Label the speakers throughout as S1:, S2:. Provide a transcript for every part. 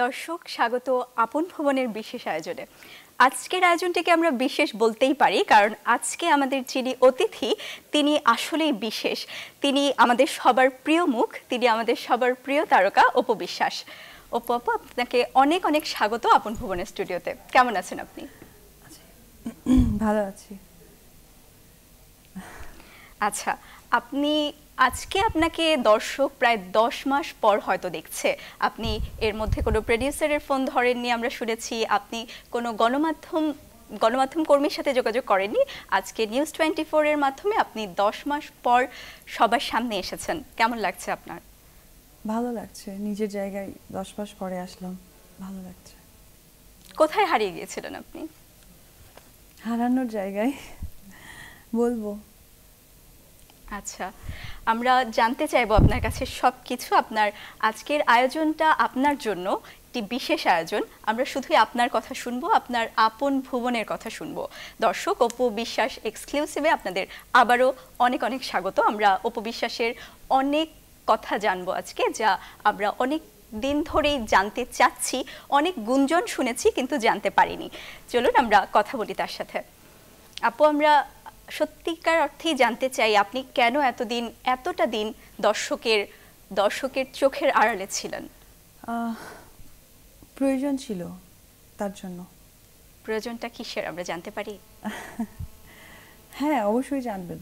S1: দর্শক স্বাগত আপন ভুবনের বিশেষ আয়োজনে। আজকের আয়োজনটিকে আমরা বিশেষ বলতেই পারি, কারণ আজকে আমাদের যিনি অতিথি তিনি আসলেই বিশেষ। তিনি আমাদের সবার প্রিয় মুখ, তিনি আমাদের সবার প্রিয় তারকা অপু বিশ্বাস। অপু আপু, আপনাকে অনেক অনেক স্বাগত আপন ভুবনের স্টুডিওতে। কেমন আছেন আপনি?
S2: ভালো আছি।
S1: আচ্ছা, আপনি আজকে আপনাকে দর্শক প্রায় 10 মাস পর হয়তো দেখছে। আপনি এর মধ্যে কোনো প্রোডিউসারের ফোন ধরেননি, আমরা শুনেছি। আপনি কোনো গণমাধ্যম কর্মীর সাথে যোগাযোগ করেননি। আজকে নিউজ 24 এর মাধ্যমে আপনি 10 মাস পর সবার সামনে এসেছেন। কেমন লাগছে আপনার?
S2: ভালো লাগছে, নিজের জায়গায় 10 মাস পরে আসলাম, ভালো লাগছে।
S1: কোথায় হারিয়ে গিয়েছিলেন আপনি?
S2: হারানোর জায়গায় বলবো।
S1: আচ্ছা, আমরা জানতে চাইবো আপনার কাছে সবকিছু। আপনার আজকের আয়োজনটা আপনার জন্য একটি বিশেষ আয়োজন। আমরা শুধুই আপনার কথা শুনবো, আপনার আপন ভুবনের কথা শুনবো। দর্শক, অপু বিশ্বাস এক্সক্লুসিভে আপনাদের আবারও অনেক অনেক স্বাগত। আমরা অপু বিশ্বাসের অনেক কথা জানবো আজকে, যা আমরা অনেক দিন ধরেই জানতে চাচ্ছি। অনেক গুঞ্জন শুনেছি কিন্তু জানতে পারিনি। চলুন আমরা কথা বলি তার সাথে। আপু, আমরা সত্যিকার অর্থেই জানতে চাই আপনি কেন এতটা দিন দর্শকের চোখের আড়ালে ছিলেন?
S2: প্রয়োজন ছিল, তার জন্য।
S1: প্রয়োজনটা কিসের আমরা জানতে পারি?
S2: হ্যাঁ, অবশ্যই জানবেন।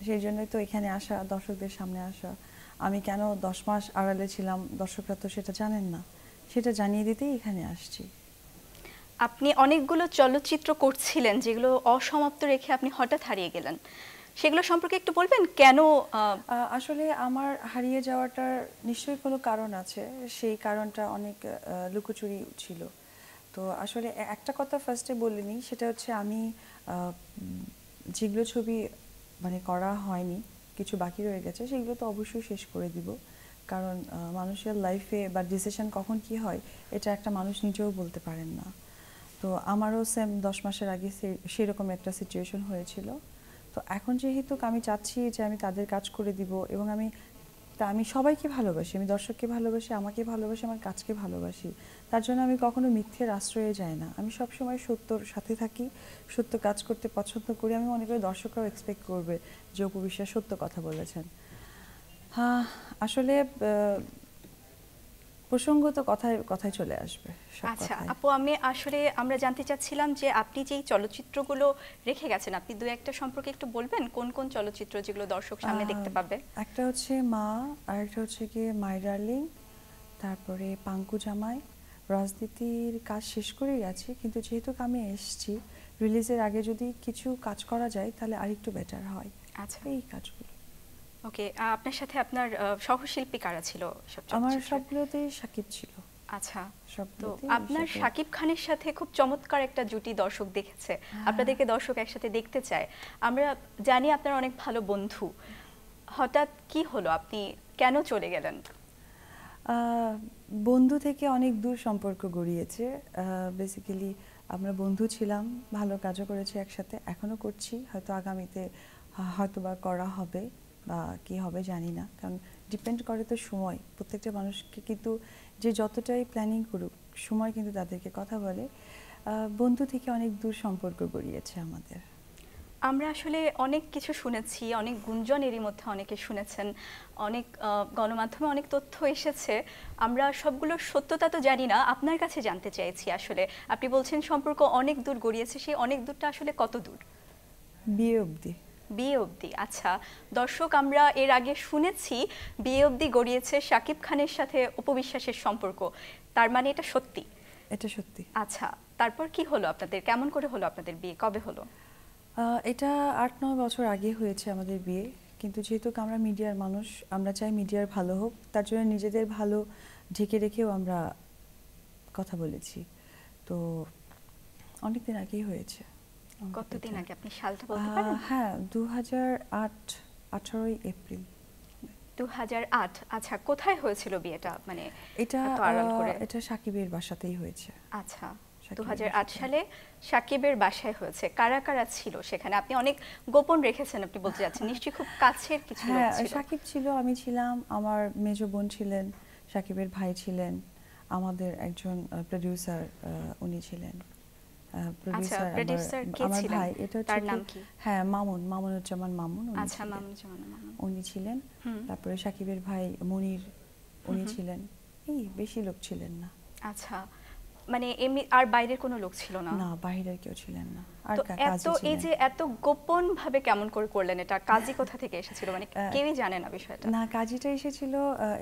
S2: সেই জন্যই তো এখানে আসা, দর্শকদের সামনে আসা। আমি কেন 10 মাস আড়ালে ছিলাম, দর্শকরা তো সেটা জানেন না, সেটা জানিয়ে দিতেই এখানে আসছি।
S1: আপনি অনেকগুলো চলচ্চিত্র করছিলেন যেগুলো অসমাপ্ত রেখে আপনি হঠাৎ হারিয়ে গেলেন, সেগুলো সম্পর্কে একটু বলবেন কেন?
S2: আসলে আমার হারিয়ে যাওয়াটার নিশ্চয়ই কোনো কারণ আছে, সেই কারণটা অনেক লুকোচুরি ছিল। তো আসলে একটা কথা ফার্স্টে বলিনি, সেটা হচ্ছে আমি যেগুলো ছবি মানে করা হয়নি, কিছু বাকি রয়ে গেছে, সেগুলো তো অবশ্যই শেষ করে দিব। কারণ মানুষের লাইফে বা ডিসিশন কখন কি হয় এটা একটা মানুষ নিজেও বলতে পারেন না। তো আমারও সেম 10 মাসের আগে সেরকম একটা সিচুয়েশন হয়েছিল। তো এখন যেহেতু আমি চাচ্ছি যে আমি তাদের কাজ করে দিব, এবং আমি সবাইকে ভালোবাসি, আমি দর্শককে ভালোবাসি, আমাকে ভালোবাসি, আমার কাজকে ভালোবাসি। তার জন্য আমি কখনো মিথ্যের আশ্রয়ে যাই না। আমি সবসময় সত্যর সাথে থাকি, সত্য কাজ করতে পছন্দ করি। আমি মনে করি দর্শকরাও এক্সপেক্ট করবে যে অপু বিশ্বাস সত্য কথা বলেছেন। হ্যাঁ, আসলে প্রসঙ্গত কথায় চলে আসবে।
S1: আচ্ছা আপু, আমরা জানতে চাচ্ছিলাম যে আপনি যেই চলচ্চিত্রগুলো রেখে গেছেন, আপনি দু একটা সম্পর্কে একটু বলবেন কোন কোন চলচ্চিত্র যেগুলো দর্শক সামনে দেখতে পাবে?
S2: একটা হচ্ছে মা, আর একটা হচ্ছে গিয়ে মাই ডার্লিং, তারপরে পাঙ্কু জামাই। রাজনীতির কাজ শেষ করে গেছি, কিন্তু যেহেতু আমি এসেছি, রিলিজের আগে যদি কিছু কাজ করা যায় তাহলে আরেকটু বেটার হয়।
S1: আচ্ছা,
S2: এই কাজগুলো।
S1: ওকে। আপনার সাথে আপনার সহশিল্পী কারা ছিল?
S2: আমার সবগুলোতেই সাকিব ছিল।
S1: আচ্ছা, তো
S2: সবগুলোতেই
S1: আপনার শাকিব খানের সাথে খুব চমৎকার একটা জুটি দর্শক দেখেছে, আপনাদেরকে দর্শক একসাথে দেখতে চায়। আমরা জানি আপনার অনেক ভালো বন্ধু। হঠাৎ কি হলো, আপনি কেন চলে গেলেন?
S2: বন্ধু থেকে অনেক দূর সম্পর্ক গড়িয়েছে। বেসিক্যালি আমরা বন্ধু ছিলাম, ভালো কাজও করেছি একসাথে, এখনও করছি, হয়তো আগামীতে হয়তো বা করা হবে বা কী হবে জানি না। কারণ ডিপেন্ড করে তো সময়, প্রত্যেকটা মানুষকে কিন্তু যে যতটাই প্ল্যানিং করুক, সময় কিন্তু তাদেরকে কথা বলে। বন্ধু থেকে অনেক দূর সম্পর্ক গড়িয়েছে আমাদের।
S1: আমরা আসলে অনেক কিছু শুনেছি, অনেক গুঞ্জন, এরই মধ্যে অনেকে শুনেছেন, অনেক গণমাধ্যমে অনেক তথ্য এসেছে। আমরা সবগুলোর সত্যতা তো জানি না, আপনার কাছে জানতে চাইছি। আসলে আপনি বলছেন সম্পর্ক অনেক দূর গড়িয়েছে, সেই অনেক দূরটা আসলে কত দূর?
S2: বিয়ে অবধি।
S1: বিয়ে অবধি? আচ্ছা দর্শক, আমরা এর আগে শুনেছি বিয়ে অবধি গড়িয়েছে শাকিব খানের সাথে অপু বিশ্বাসের সম্পর্ক, তার মানে এটা সত্যি?
S2: এটা সত্যি।
S1: আচ্ছা, তারপর কি হলো আপনাদের? কেমন করে হলো আপনাদের বিয়ে? কবে হলো?
S2: এটা 8-9 বছর আগে হয়েছে আমাদের বিয়ে। কিন্তু যেহেতু আমরা মিডিয়ার মানুষ, আমরা চাই মিডিয়ার ভালো হোক, তার জন্য নিজেদের ভালো ঢেকে রেখেও আমরা কথা বলেছি। তো অনেকদিন আগেই হয়েছে।
S1: কতদিন আগে, আপনি সালটা বলতে পারেন?
S2: হ্যাঁ, 2008, 18ই এপ্রিল।
S1: 2008। আচ্ছা, কোথায় হয়েছিল বিয়েটা? মানে
S2: এটা সাকিবের বাসাতেই হয়েছে।
S1: আচ্ছা, 2008 সালে সাকিবের বাসায় হয়েছে। কারা কারা ছিল সেখানে? আপনি অনেক গোপন রেখেছেন, আপনি বলতে যাচ্ছেন, নিশ্চয়ই খুব কাছের কিছু লোক ছিল।
S2: সাকিব ছিল, আমি ছিলাম, আমার মেজ বোন ছিলেন, সাকিবের ভাই ছিলেন, আমাদের একজন প্রোডিউসার উনি ছিলেন।
S1: আচ্ছা,
S2: প্রোডিউসার
S1: প্রোডিউসার কে
S2: আমার
S1: ছিলেন?
S2: ভাই, এটা হচ্ছে
S1: তার নাম কি?
S2: হ্যাঁ, মামুনুজ্জামান মামুন উনি
S1: আচ্ছা,
S2: ছিলেন।
S1: মামুন।
S2: উনি ছিলেন।
S1: হুম।
S2: তারপরে সাকিবের ভাই মনির উনি ছিলেন। এই বেশি লোক ছিলেন না।
S1: আচ্ছা, মানে এমনি আর বাইরের কোনো লোক ছিল না?
S2: না, বাইরের কেউ ছিলেন না। আর
S1: তো
S2: কাজী
S1: এত এই
S2: ছিলেন।
S1: যে এত গোপন ভাবে কেমন করে করলেন এটা? কাজী কোথা থেকে এসেছিল, মানে কেউই জানে না বিষয়টা?
S2: না, কাজীটা এসেছিল,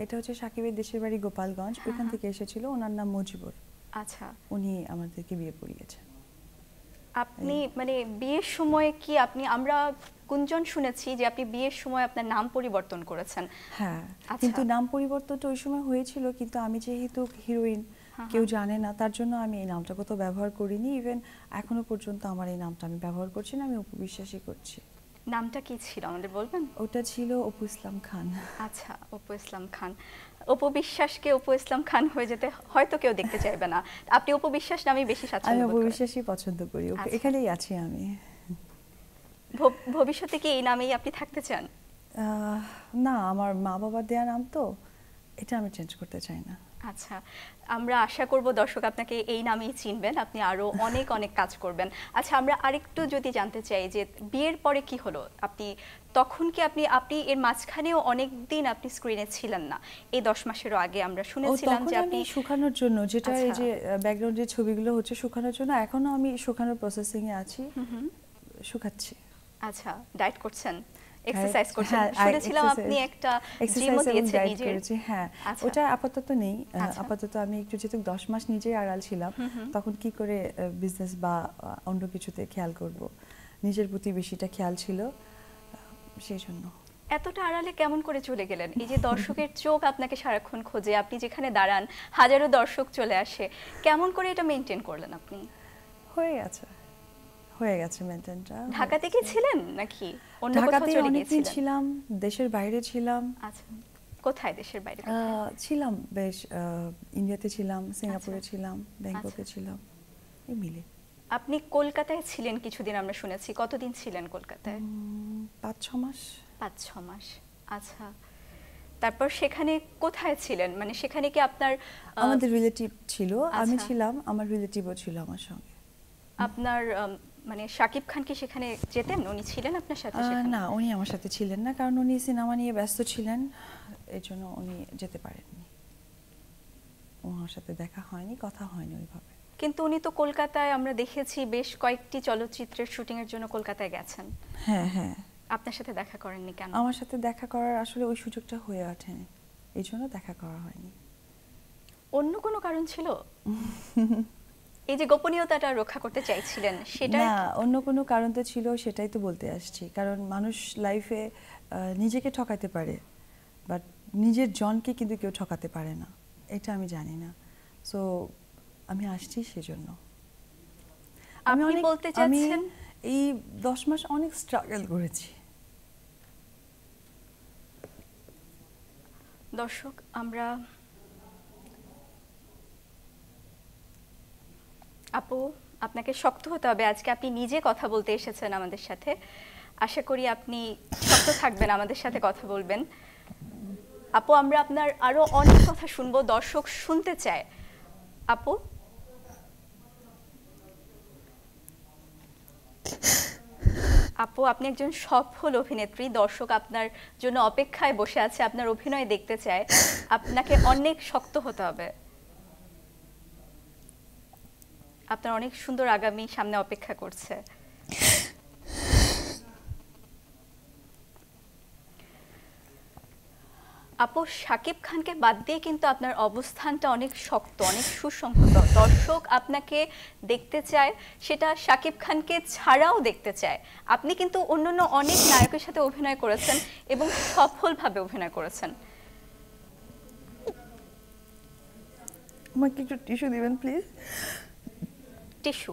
S2: এটা হচ্ছে সাকিবের দেশের বাড়ি গোপালগঞ্জ, ওইখান থেকে এসেছিল। ওনার নাম মুজিবুর।
S1: আচ্ছা,
S2: উনি আমাদেরকে বিয়ে পড়িয়েছেন।
S1: আপনি মানে বিয়ের সময় কি আপনি, আমরা গুঞ্জন শুনেছি যে আপনি বিয়ের সময় আপনার নাম পরিবর্তন করেছেন।
S2: হ্যাঁ,
S1: আচ্ছা।
S2: কিন্তু নাম পরিবর্তনটা ওই সময় হয়েছিল, কিন্তু আমি যেহেতু হিরোইন, কেউ জানে না, তার জন্য আমি এই নামটা কোথাও ব্যবহার করিনি। ইভেন এখনো পর্যন্ত আমার এই নামটা আমি ব্যবহার করছি না, আমি উপবিশ্বাসই করছি।
S1: নামটা কি ছিল আমাদের বলবেন?
S2: ওটা ছিল অপু ইসলাম খান।
S1: আচ্ছা, অপু ইসলাম খান। অপু বিশ্বাসকে অপু ইসলাম খান হয়ে যেতে হয়তো কেউ দেখতে চাইবে না, আপনি অপু বিশ্বাস নামেই বেশি
S2: আমি
S1: স্বাচ্ছন্দ্য বোধ
S2: অপু
S1: করেন।
S2: বিশ্বাসই পছন্দ করি।
S1: আচ্ছা।
S2: এখানেই আছি আমি।
S1: ভবিষ্যতে কি এই নামেই আপনি থাকতে চান?
S2: না, আমার মা বাবার দেয়া নাম তো, এটা আমি চেঞ্জ করতে চাই না।
S1: আচ্ছা, আমরা আশা করব দর্শক আপনাকে এই নামেই চিনবেন, আপনি আরো অনেক অনেক কাজ করবেন। আচ্ছা, আমরা আরেকটু যদি জানতে চাই যে বিয়ের পরে কি হলো, আপনি তখন কি আপনি এর মাঝখানেও অনেক দিন আপনি স্ক্রিনে ছিলেন না, এই 10 মাসেরও আগে আমরা শুনেছিলাম যে আপনি
S2: শুকানোর জন্য, যেটা এই
S1: আচ্ছা।
S2: যে ব্যাকগ্রাউন্ডে ছবিগুলো হচ্ছে শুকানোর জন্য, এখনো আমি শুকানোর প্রসেসিং এ আছি, শুকাচ্ছি।
S1: আচ্ছা, ডায়েট করছেন, এক্সারসাইজ করছেন,
S2: হ্যাঁ,
S1: শুনেছিলাম আপনি একটা জিমও দিয়েছেন নিজের।
S2: হ্যাঁ,
S1: আচ্ছা।
S2: ওটা আপাতত নেই।
S1: আচ্ছা।
S2: আপাতত আমি একটু, যেহেতু 10 মাস নিজেই আড়াল ছিলাম, তখন কি করে বিজনেস বা অন্য কিছুতে খেয়াল করব, নিজের প্রতি বেশিটা খেয়াল ছিল, সেই জন্য।
S1: এতটা আড়ালে কেমন করে চলে গেলেন? এই যে দর্শকের চোখ আপনাকে সারাক্ষণ খোঁজে, আপনি যেখানে দাঁড়ান হাজারো দর্শক চলে আসে, কেমন করে এটা মেনটেন করলেন আপনি?
S2: হয়ে গেছে মেনটেনটা।
S1: ঢাকাতে কি ছিলেন নাকি অন্য কোথাও
S2: ঢাকাতে
S1: চলে
S2: অনেকদিন
S1: গিয়েছিলেন?
S2: ছিলাম, দেশের বাইরে ছিলাম।
S1: আচ্ছা, কোথায় দেশের বাইরে?
S2: ছিলাম বেশ, ইন্ডিয়াতে ছিলাম, সিঙ্গাপুরে
S1: আচ্ছা।
S2: ছিলাম, ব্যাংককে ছিলাম, এই মিলে।
S1: আপনি কলকাতায় ছিলেন কিছুদিন আমরা শুনেছি, কতদিন ছিলেন কলকাতায়?
S2: 5-6 মাস।
S1: 5-6 মাস। আচ্ছা, তারপর সেখানে কোথায় ছিলেন, মানে সেখানে কি আপনার
S2: আমাদের রিলেটিভ ছিল, আমি
S1: আচ্ছা।
S2: ছিলাম, আমার রিলেটিভও ছিল আমার সঙ্গে।
S1: আপনার মানে শাকিব খান কি সেখানে যেতেন, উনি ছিলেন আপনার সাথে সেখানে?
S2: না, উনি আমার সাথে ছিলেন না, কারণ উনি সিনেমা নিয়ে ব্যস্ত ছিলেন, এই জন্য উনি যেতে পারেননি। ওনার সাথে দেখা হয়নি, কথা হয়নি ওইভাবে।
S1: কিন্তু উনি তো কলকাতায় আমরা দেখেছি বেশ কয়েকটি চলচ্চিত্রের শুটিং এর জন্য কলকাতায় গেছেন।
S2: হ্যাঁ, হ্যাঁ।
S1: আপনার সাথে দেখা করেননি কেন?
S2: আমার সাথে দেখা করার আসলে ওই সুযোগটা হয়ে ওঠেনি, এই জন্য দেখা করা হয়নি।
S1: অন্য কোনো কারণ ছিল? এই যে গোপনীয়তাটা রক্ষা করতে চাইছিলেন সেটা?
S2: না, অন্য কোনো কারণ তো ছিল, সেটাই তো বলতে আসছি। কারণ মানুষ লাইফে নিজেকে ঠকাতে পারে, বাট নিজের জনকে কিন্তু কেউ ঠকাতে পারে না, এটা আমি জানি না। সো আমি আসছি সেজন্য।
S1: আপনি বলতে চাচ্ছেন
S2: এই 10 মাস অনেক স্ট্রাগল করেছি।
S1: দর্শক, আমরা আপু, আপনাকে শক্ত হতে হবে, আজকে আপনি নিজে কথা বলতে এসেছেন আমাদের সাথে, আশা করি আপনি শক্ত থাকবেন, আমাদের সাথে কথা বলবেন। আপু, আমরা আপনার আরো অনেক কথা শুনবো, দর্শক শুনতে চায়। আপু, আপনি একজন সফল অভিনেত্রী, দর্শক আপনার জন্য অপেক্ষায় বসে আছে, আপনার অভিনয় দেখতে চায়, আপনাকে অনেক শক্ত হতে হবে, আপনার অনেক সুন্দর আগামী সামনে অপেক্ষা করছে। আপু, শাকিব খানকে বাদ দিয়ে কিন্তু আপনার অবস্থানটা অনেক শক্ত, অনেক সুসংহত, দর্শক আপনাকে দেখতে চায়, সেটা শাকিব খানকে ছাড়াও দেখতে চায়। আপনি কিন্তু অন্যান্য অনেক নায়কের সাথে অভিনয় করেছেন এবং সফলভাবে অভিনয় করেছেন।
S2: আমাকে একটু টিস্যু দিবেন প্লিজ।
S1: টিস্যু।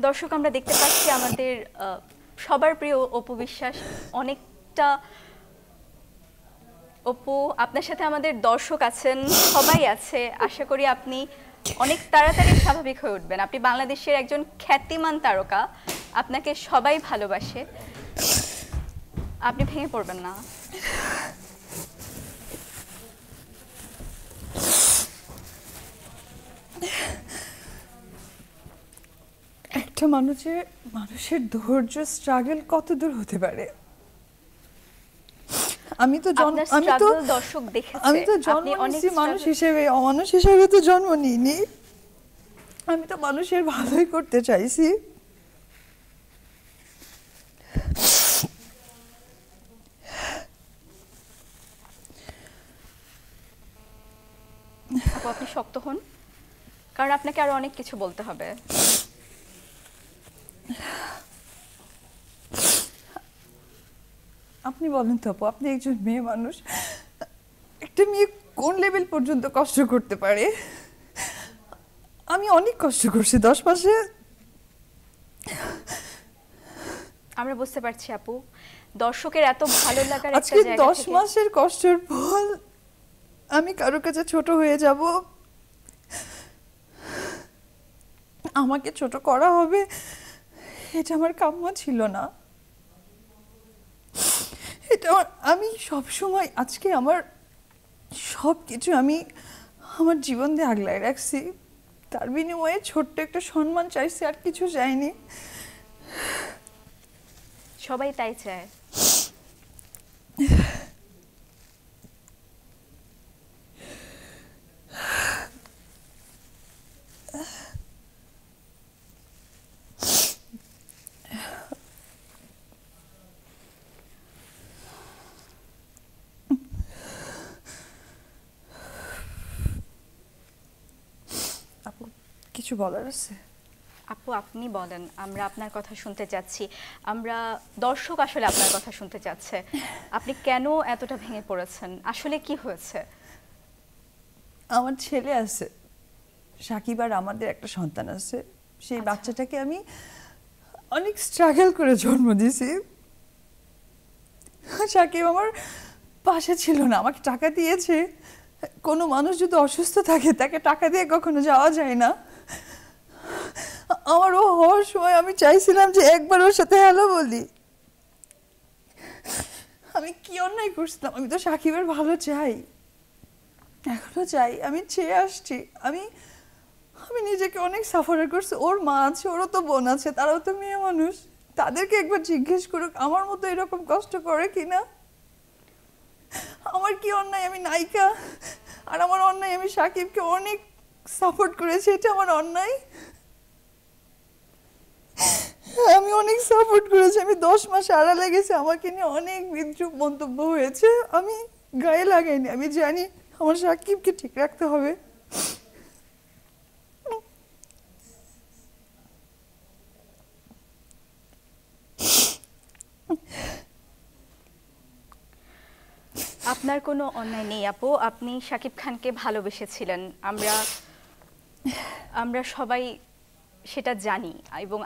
S1: দর্শক, আমরা দেখতে পাচ্ছি আমাদের সবার প্রিয় অপু বিশ্বাস অনেকটা, অপু আপনার সাথে আমাদের দর্শক আছেন, সবাই আছে, আশা করি আপনি অনেক তাড়াতাড়ি স্বাভাবিক হয়ে উঠবেন। আপনি বাংলাদেশের একজন খ্যাতিমান তারকা, আপনাকে সবাই ভালোবাসে, আপনি ভেঙে পড়বেন না।
S2: একটা মানুষের ধৈর্য স্ট্রাগল কত দূর হতে পারে। আমি তো
S1: দর্শক দেখেছে,
S2: আমি তো জন্ম নিয়েছি মানুষ হিসেবে, অমানুষ হিসেবে তো জন্ম নিইনি। আমি তো মানুষের ভালোই করতে চাইছি।
S1: আপনি শক্ত হন, কারণ আপনাকে আরো অনেক কিছু বলতে হবে।
S2: আপনি বলেন তো আপু, আপনি একজন মেয়ে মানুষ, একটা মেয়ে কোন লেভেল পর্যন্ত কষ্ট করতে পারে? আমি অনেক কষ্ট করছি 10 মাসে।
S1: আমরা বুঝতে পারছি আপু, দর্শকের এত ভালো লাগার একটা
S2: আজকে
S1: জায়গা
S2: 10
S1: থেকে
S2: মাসের কষ্টের ফল আমি কারো কাছে ছোট হয়ে যাব, আমাকে ছোট করা হবে, এটা আমার কাম্য ছিল না। এটা আমি সবসময়, আজকে আমার সব কিছু আমি আমার জীবন দিয়ে আগলায় রাখছি, তার বিনিময়ে ছোট্ট একটা সম্মান চাইছি, আর কিছু চাইনি।
S1: সবাই তাই চায়।
S2: আপু কিছু বলার আছে?
S1: আপু আপনি বলেন, আমরা আপনার কথা শুনতে চাচ্ছি। আমরা দর্শক আসলে আপনার কথা শুনতে চাচ্ছে। আপনি কেন এতটা ভেঙে পড়েছেন, আসলে কি হয়েছে?
S2: আমার ছেলে আছে, সাকিব, আর আমাদের একটা সন্তান আছে। সেই বাচ্চাটাকে আমি অনেক স্ট্রাগল করে জন্ম দিয়েছি। সাকিব আমার পাশে ছিল না, আমাকে টাকা দিয়েছে। কোনো মানুষ যদি অসুস্থ থাকে তাকে টাকা দিয়ে কখনো যাওয়া যায় না। আমার ও হওয়ার সময় আমি চাইছিলাম যে একবার ওর সাথে হ্যালো বলি। আমি কি অন্যায় করছিলাম? আমি তো সাকিবের ভালো চাই, এখনো চাই, আমি চেয়ে আসছি। আমি নিজেকে অনেক সাফার করছি। ওর মা আছে, ওরও তো বোন আছে, তারাও তো মেয়ে মানুষ, তাদেরকে একবার জিজ্ঞেস করুক আমার মতো এরকম কষ্ট করে কিনা। আমার কি অন্যায়? আমি নায়িকা, আর আমার অন্যায় আমি সাকিবকে অনেক সাপোর্ট করেছি, এটা আমার অন্যায়? আমি অনেক সাপোর্ট করেছি, আমি 10 মাস আড়ালে গেছি, আমাকে নিয়ে অনেক বিদ্রূপ মন্তব্য হয়েছে, আমি গায়ে লাগাইনি। আমি জানি আমার সাকিবকে ঠিক রাখতে হবে।
S1: আপনার কোনো অন্যায় নেই আপু, আপনি শাকিব খানকে ভালোবেসেছিলেন, আমরা সবাই সেটা জানি, এবং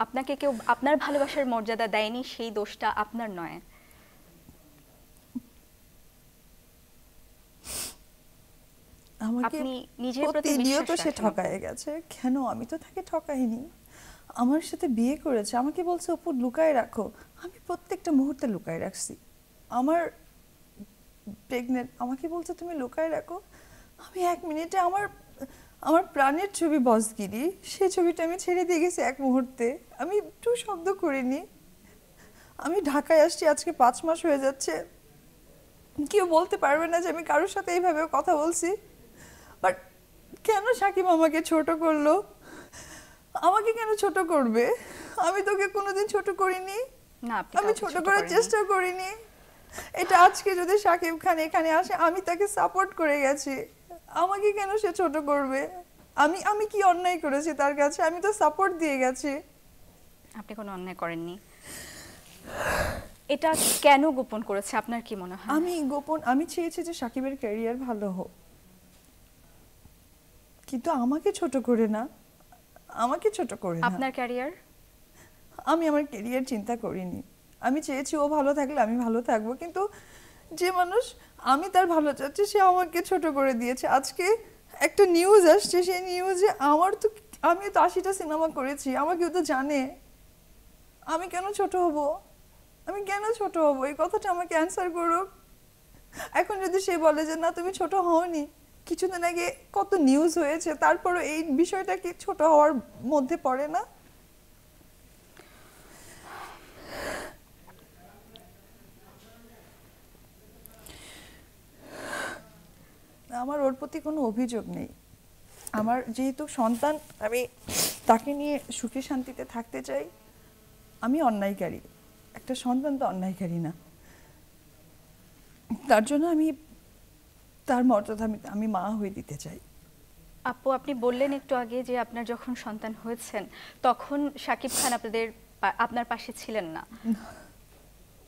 S1: আপনাকে কেউ আপনার ভালোবাসার মর্যাদা দেয়নি, সেই দোষটা আপনার নয়।
S2: আমাকে
S1: আপনি নিজের প্রতি বিশ্বাস
S2: তো সে
S1: রাখেন।
S2: ঠকায় গেছে, কেন? আমি তো তাকে ঠকাইনি। আমার সাথে বিয়ে করেছে, আমাকে বলছে অপু লুকায় রাখো, আমি প্রত্যেকটা মুহূর্তে লুকায় রাখছি। আমার প্রেগনেন্ট, আমাকে বলছে তুমি লুকায় রাখো। আমি 1 মিনিটে আমার প্রাণের ছবি বসগিরি, সেই ছবিটা আমি ছেড়ে দিয়ে গেছি 1 মুহূর্তে, আমি একটু শব্দ করিনি। আমি ঢাকায় আসছি আজকে 5 মাস হয়ে যাচ্ছে, কেউ বলতে পারবে না যে আমি কারোর সাথে এইভাবে কথা বলছি। বাট কেন সাকিব আমাকে ছোট করলো? আমাকে কেন ছোট করবে? আমি তোকে কোনোদিন ছোট করিনি,
S1: না, আপনি
S2: আমি
S1: কাউকে
S2: ছোট
S1: ছোট
S2: করার
S1: করেননি।
S2: চেষ্টা করিনি। এটা আজকে যদি সাকিব খান এখানে আসে, আমি তাকে সাপোর্ট করে গেছি, আমাকে কেন সে ছোট করবে? আমি কি অন্যায় করেছি তার কাছে? আমি তো সাপোর্ট দিয়ে গেছি।
S1: আপনি কোনো অন্যায় করেননি। এটা কেন গোপন করেছে আপনার কি মনে হয়?
S2: আমি চেয়েছি যে সাকিবের ক্যারিয়ার ভালো হোক, কিন্তু আমাকে ছোট করে না, আমাকে ছোট করে না।
S1: আপনার ক্যারিয়ার?
S2: আমি আমার ক্যারিয়ার চিন্তা করিনি, আমি চেয়েছি ও ভালো থাকলে আমি ভালো থাকবো, কিন্তু যে মানুষ আমি তার ভালো চাচ্ছি সে আমাকে ছোট করে দিয়েছে। আজকে একটা নিউজ আসছে, সেই নিউজে আমি তো 80টা সিনেমা করেছি, আমাকেও তো জানে, আমি কেন ছোট হব? আমি কেন ছোট হব? এই কথাটা আমাকে অ্যান্সার করুক। এখন যদি সে বলে যে না তুমি ছোট হওনি, কিছুদিন আগে কত নিউজ হয়েছে, তারপরে এই বিষয়টা কি ছোট হওয়ার মধ্যে পড়ে না? আমার ওর প্রতি কোনো অভিযোগ নেই। আমার যেহেতু সন্তান, আমি তাকে নিয়ে সুখে শান্তিতে থাকতে চাই। আমি অন্যায়কারী, একটা সন্তান তো অন্যায়কারী না। তার জন্য আমি তার মর্যাদা আমি মা হয়ে দিতে চাই।
S1: আপু, আপনি বললেন একটু আগে যে আপনার যখন সন্তান হয়েছেন তখন শাকিব খান আপনার পাশে ছিলেন না।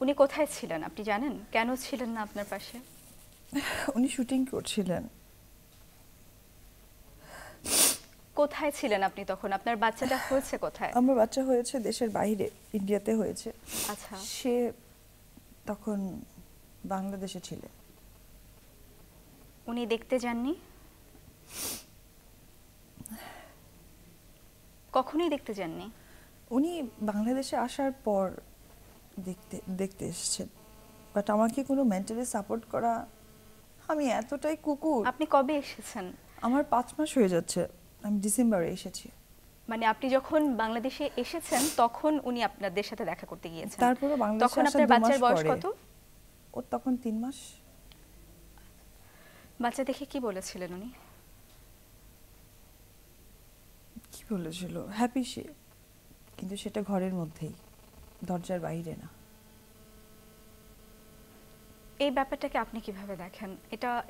S1: উনি কোথায় ছিলেন আপনি জানেন? কেন ছিলেন না আপনার পাশে?
S2: উনি শুটিং করছিলেন।
S1: কোথায় ছিলেন আপনি তখন? আপনার বাচ্চাটা হয়েছে কোথায়?
S2: আমার বাচ্চা হয়েছে দেশের বাইরে, ইন্ডিয়াতে হয়েছে।
S1: আচ্ছা,
S2: সে তখন বাংলাদেশে ছিলেন।
S1: উনি দেখতে যাননি? কখনোই দেখতে যাননি?
S2: উনি বাংলাদেশে আসার পর দেখতে এসেছেন, বাট আমাকে কোনো মেন্টালি সাপোর্ট করা, আমি এতটাই কুকুর।
S1: আপনি কবে এসেছেন?
S2: আমার 5 মাস হয়ে যাচ্ছে, আমি ডিসেম্বরে এসেছি।
S1: মানে আপনি যখন বাংলাদেশে এসেছেন তখন উনি আপনাদের সাথে দেখা করতে গিয়েছেন?
S2: তারপরে বাংলাদেশে
S1: তখন
S2: আসার
S1: আপনার
S2: 2 মাস
S1: বাচ্চার বয়স
S2: পরে।
S1: কত?
S2: ওর তখন 3 মাস।
S1: বাচ্চা দেখে কি বলেছিলেন উনি?
S2: কি বলেছিল? হ্যাপি সে, কিন্তু সেটা ঘরের মধ্যেই, দরজার বাইরে না।
S1: এই ব্যাপারটাকে আপনি কিভাবে দেখেন?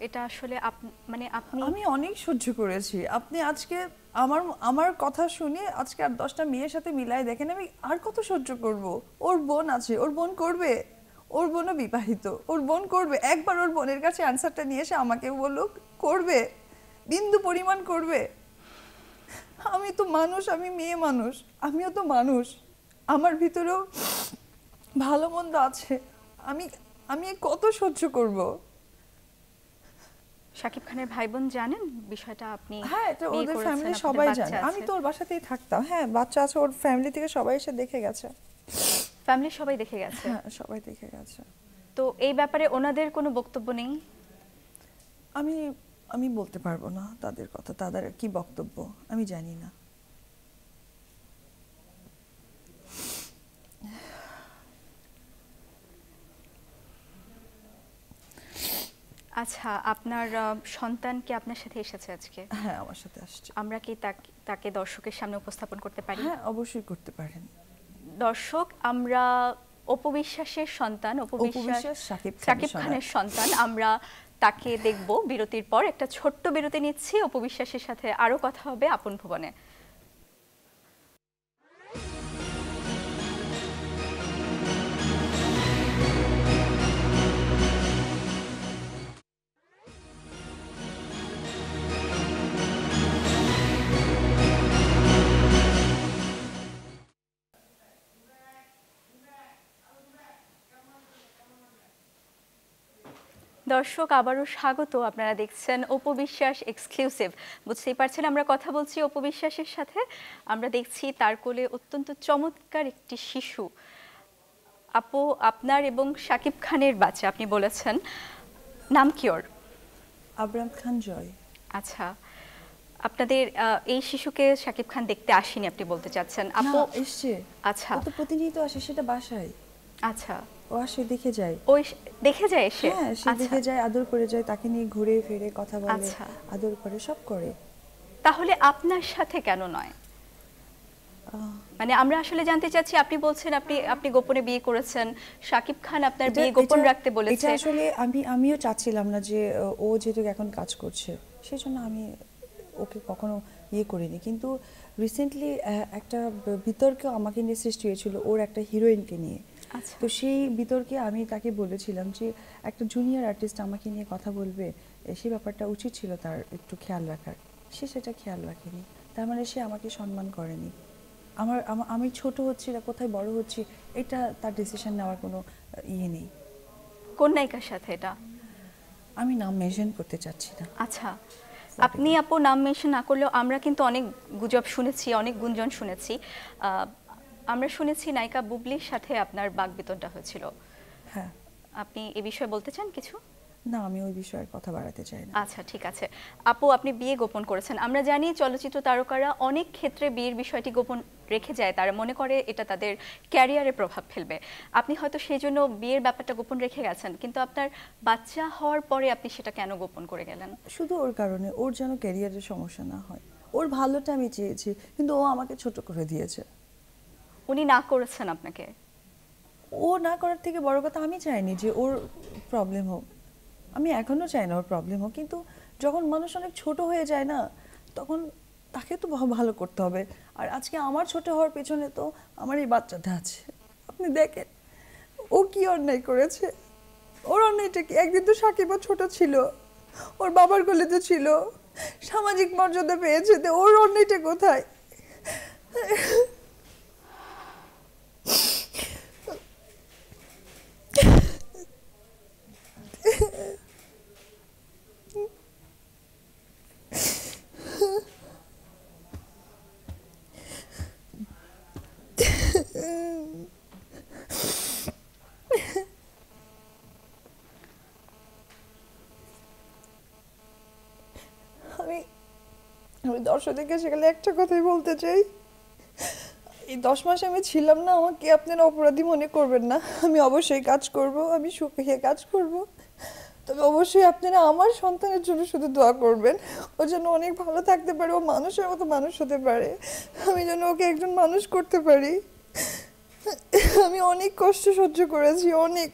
S1: এটা আসলে মানে আপনি
S2: আমি অনেক সহ্য করেছি। আপনি আজকে আমার কথা শুনে আজকে আর 10টা মেয়ের সাথে মিলাই দেখেন, আমি আর কত সহ্য করব? ওর বোন আছে, ওর বোন করবে, ওর বোনও বিবাহিত, ওর বোন করবে। একবার ওর বোনের কাছে অ্যান্সারটা নিয়ে এসে আমাকে বলুক, করবে? বিন্দু পরিমাণ করবে? আমি তো মানুষ, আমি মেয়ে মানুষ, আমিও তো মানুষ, আমার ভিতরেও ভালো মন্দ আছে। আমি আমি কত সহ্য করব?
S1: শাকিব খানের ভাই বোন জানেন বিষয়টা? আপনি
S2: হ্যাঁ, এটা
S1: বিয়ে
S2: ওদের
S1: করেছেন,
S2: ফ্যামিলি
S1: আপনাদের
S2: সবাই
S1: বাচ্চা
S2: জানে। আমি
S1: আছে।
S2: তো ওর বাসাতেই থাকতাম। হ্যাঁ, বাচ্চা আছে, ওর ফ্যামিলি থেকে সবাই এসে দেখে গেছে।
S1: ফ্যামিলি সবাই দেখে গেছে?
S2: হ্যাঁ, সবাই দেখে গেছে।
S1: তো এই ব্যাপারে ওনাদের কোনো বক্তব্য নেই?
S2: আমি আমি বলতে পারবো না তাদের কথা, তাদের কি বক্তব্য আমি জানি না।
S1: আচ্ছা, আপনার সন্তান কি আপনার সাথে এসেছে আজকে?
S2: হ্যাঁ, আমার সাথে আসছে।
S1: আমরা কি তাকে দর্শকের সামনে উপস্থাপন করতে পারি?
S2: হ্যাঁ, অবশ্যই করতে পারেন।
S1: দর্শক, আমরা অপু বিশ্বাসের সন্তান, অপু বিশ্বাস
S2: শাকিব
S1: খানের সন্তান, আমরা তাকে দেখব বিরতির পর। একটা ছোট্ট বিরতি নিচ্ছি, অপু বিশ্বাসের সাথে আরো কথা হবে আপন ভুবনে। দর্শক, আবারও স্বাগত। আপনারা দেখছেন অপু বিশ্বাস এক্সক্লুসিভ। বুঝতেই পারছেন আমরা কথা বলছি অপু বিশ্বাসের সাথে। আমরা দেখছি তার কোলে অত্যন্ত চমৎকার একটি শিশু। আপু, আপনার এবং শাকিব খানের বাচ্চা আপনি বলেছেন, নাম কি ওর?
S2: আবরাম খান জয়।
S1: আচ্ছা, আপনাদের এই শিশুকে শাকিব খান দেখতে আসেনি আপনি বলতে চাচ্ছেন? আপু
S2: এসছে।
S1: আচ্ছা,
S2: ও তো প্রতিনিয়ত আসে, সেটা বাসায়।
S1: আচ্ছা,
S2: ও আসে, দেখে যায়।
S1: ওই দেখে যায় এসে?
S2: হ্যাঁ, সে দেখে যায়, আদর করে যায়, তাকে নিয়ে ঘুরে ফিরে কথা বলে,
S1: আচ্ছা,
S2: আদর করে, সব করে।
S1: তাহলে আপনার সাথে কেন নয়? মানে আমরা আসলে জানতে চাচ্ছি, আপনি বলছেন আপনি গোপনে বিয়ে করেছেন, শাকিব খান আপনার বিয়ে গোপন রাখতে বলেছে।
S2: এটা আসলে আমিও চাচ্ছিলাম না যে ও যেহেতু এখন কাজ করছে, সেজন্য আমি ওকে কখনো ইয়ে করিনি। কিন্তু রিসেন্টলি একটা বিতর্ক আমাকে নিয়ে সৃষ্টি হয়েছিল ওর একটা হিরোইনকে নিয়ে।
S1: আচ্ছা,
S2: তো সেই বিতর্কে আমি তাকে বলেছিলাম যে একটা জুনিয়র আর্টিস্ট আমাকে নিয়ে কথা বলবে, সেই ব্যাপারটা উচিত ছিল তার একটু খেয়াল রাখার। সে সেটা খেয়াল রাখেনি, তার মানে সে আমাকে সম্মান করেনি। আমি ছোট হচ্ছি না, কোথায় বড় হচ্ছি, এটা তার ডিসিশন নেওয়ার কোনো ইয়ে নেই।
S1: কোন নায়িকার সাথে এটা?
S2: আমি নাম মেনশন করতে চাচ্ছি না।
S1: আচ্ছা, আপনি আপু নাম মেনশন না করলেও আমরা কিন্তু অনেক গুজব শুনেছি, অনেক গুঞ্জন শুনেছি। আমরা শুনেছি নায়িকা বুবলির সাথে আপনার বাকবিতণ্ডা হয়েছিল।
S2: হ্যাঁ,
S1: আপনি এ বিষয়ে বলতে চান কিছু?
S2: না, আমি ওই বিষয়ে কথা বাড়াতে চাই না।
S1: আচ্ছা, ঠিক আছে। আপু, আপনি বিয়ে গোপন করেছেন। আমরা জানি চলচ্চিত্র তারকারা অনেক ক্ষেত্রে বিয়ের বিষয়টি গোপন রেখে যায়, তারা মনে করে এটা তাদের ক্যারিয়ারে প্রভাব ফেলবে। আপনি হয়তো সেই জন্য বিয়ের ব্যাপারটা গোপন রেখে গেছেন, কিন্তু আপনার বাচ্চা হওয়ার পরে আপনি সেটা কেন গোপন করে গেলেন?
S2: শুধু ওর কারণে, ওর যেন ক্যারিয়ারের সমস্যা না হয়। ওর ভালোটা আমি চেয়েছি, কিন্তু ও আমাকে ছোট করে দিয়েছে।
S1: উনি না করেছেন আপনাকে?
S2: ও না করার থেকে বড় কথা, আমি চাইনি যে ওর প্রবলেম হোক। আমি এখনো চাই না ওর প্রবলেম হোক, কিন্তু যখন মানুষ অনেক ছোট হয়ে যায় না, তখন তাকে তো ভালো করতে হবে। আর আজকে আমার ছোট হওয়ার পেছনে তো আমার এই বাচ্চাটা আছে। আপনি দেখেন ও কি অন্যায় করেছে। ওর অন্যায়টা কি? একদিন তো সাকিবও ছোট ছিল, ওর বাবার কোলে তো ছিল, সামাজিক মর্যাদা পেয়েছে, তো ওর অন্যায়টা কোথায়? আমি আমি দর্শকদেরকে সেখানে একটা কথাই বলতে চাই, এই 10 মাস আমি ছিলাম না, আমাকে আপনারা অপরাধী মনে করবেন না। আমি অবশ্যই কাজ করব, আমি সুখে কাজ করব, তবে অবশ্যই আপনারা আমার সন্তানের জন্য শুধু দোয়া করবেন। ও যেন অনেক ভালো থাকতে পারে, ও মানুষের মতো মানুষ হতে পারে, আমি যেন ওকে একজন মানুষ করতে পারি। আমি অনেক কষ্ট সহ্য করেছি, অনেক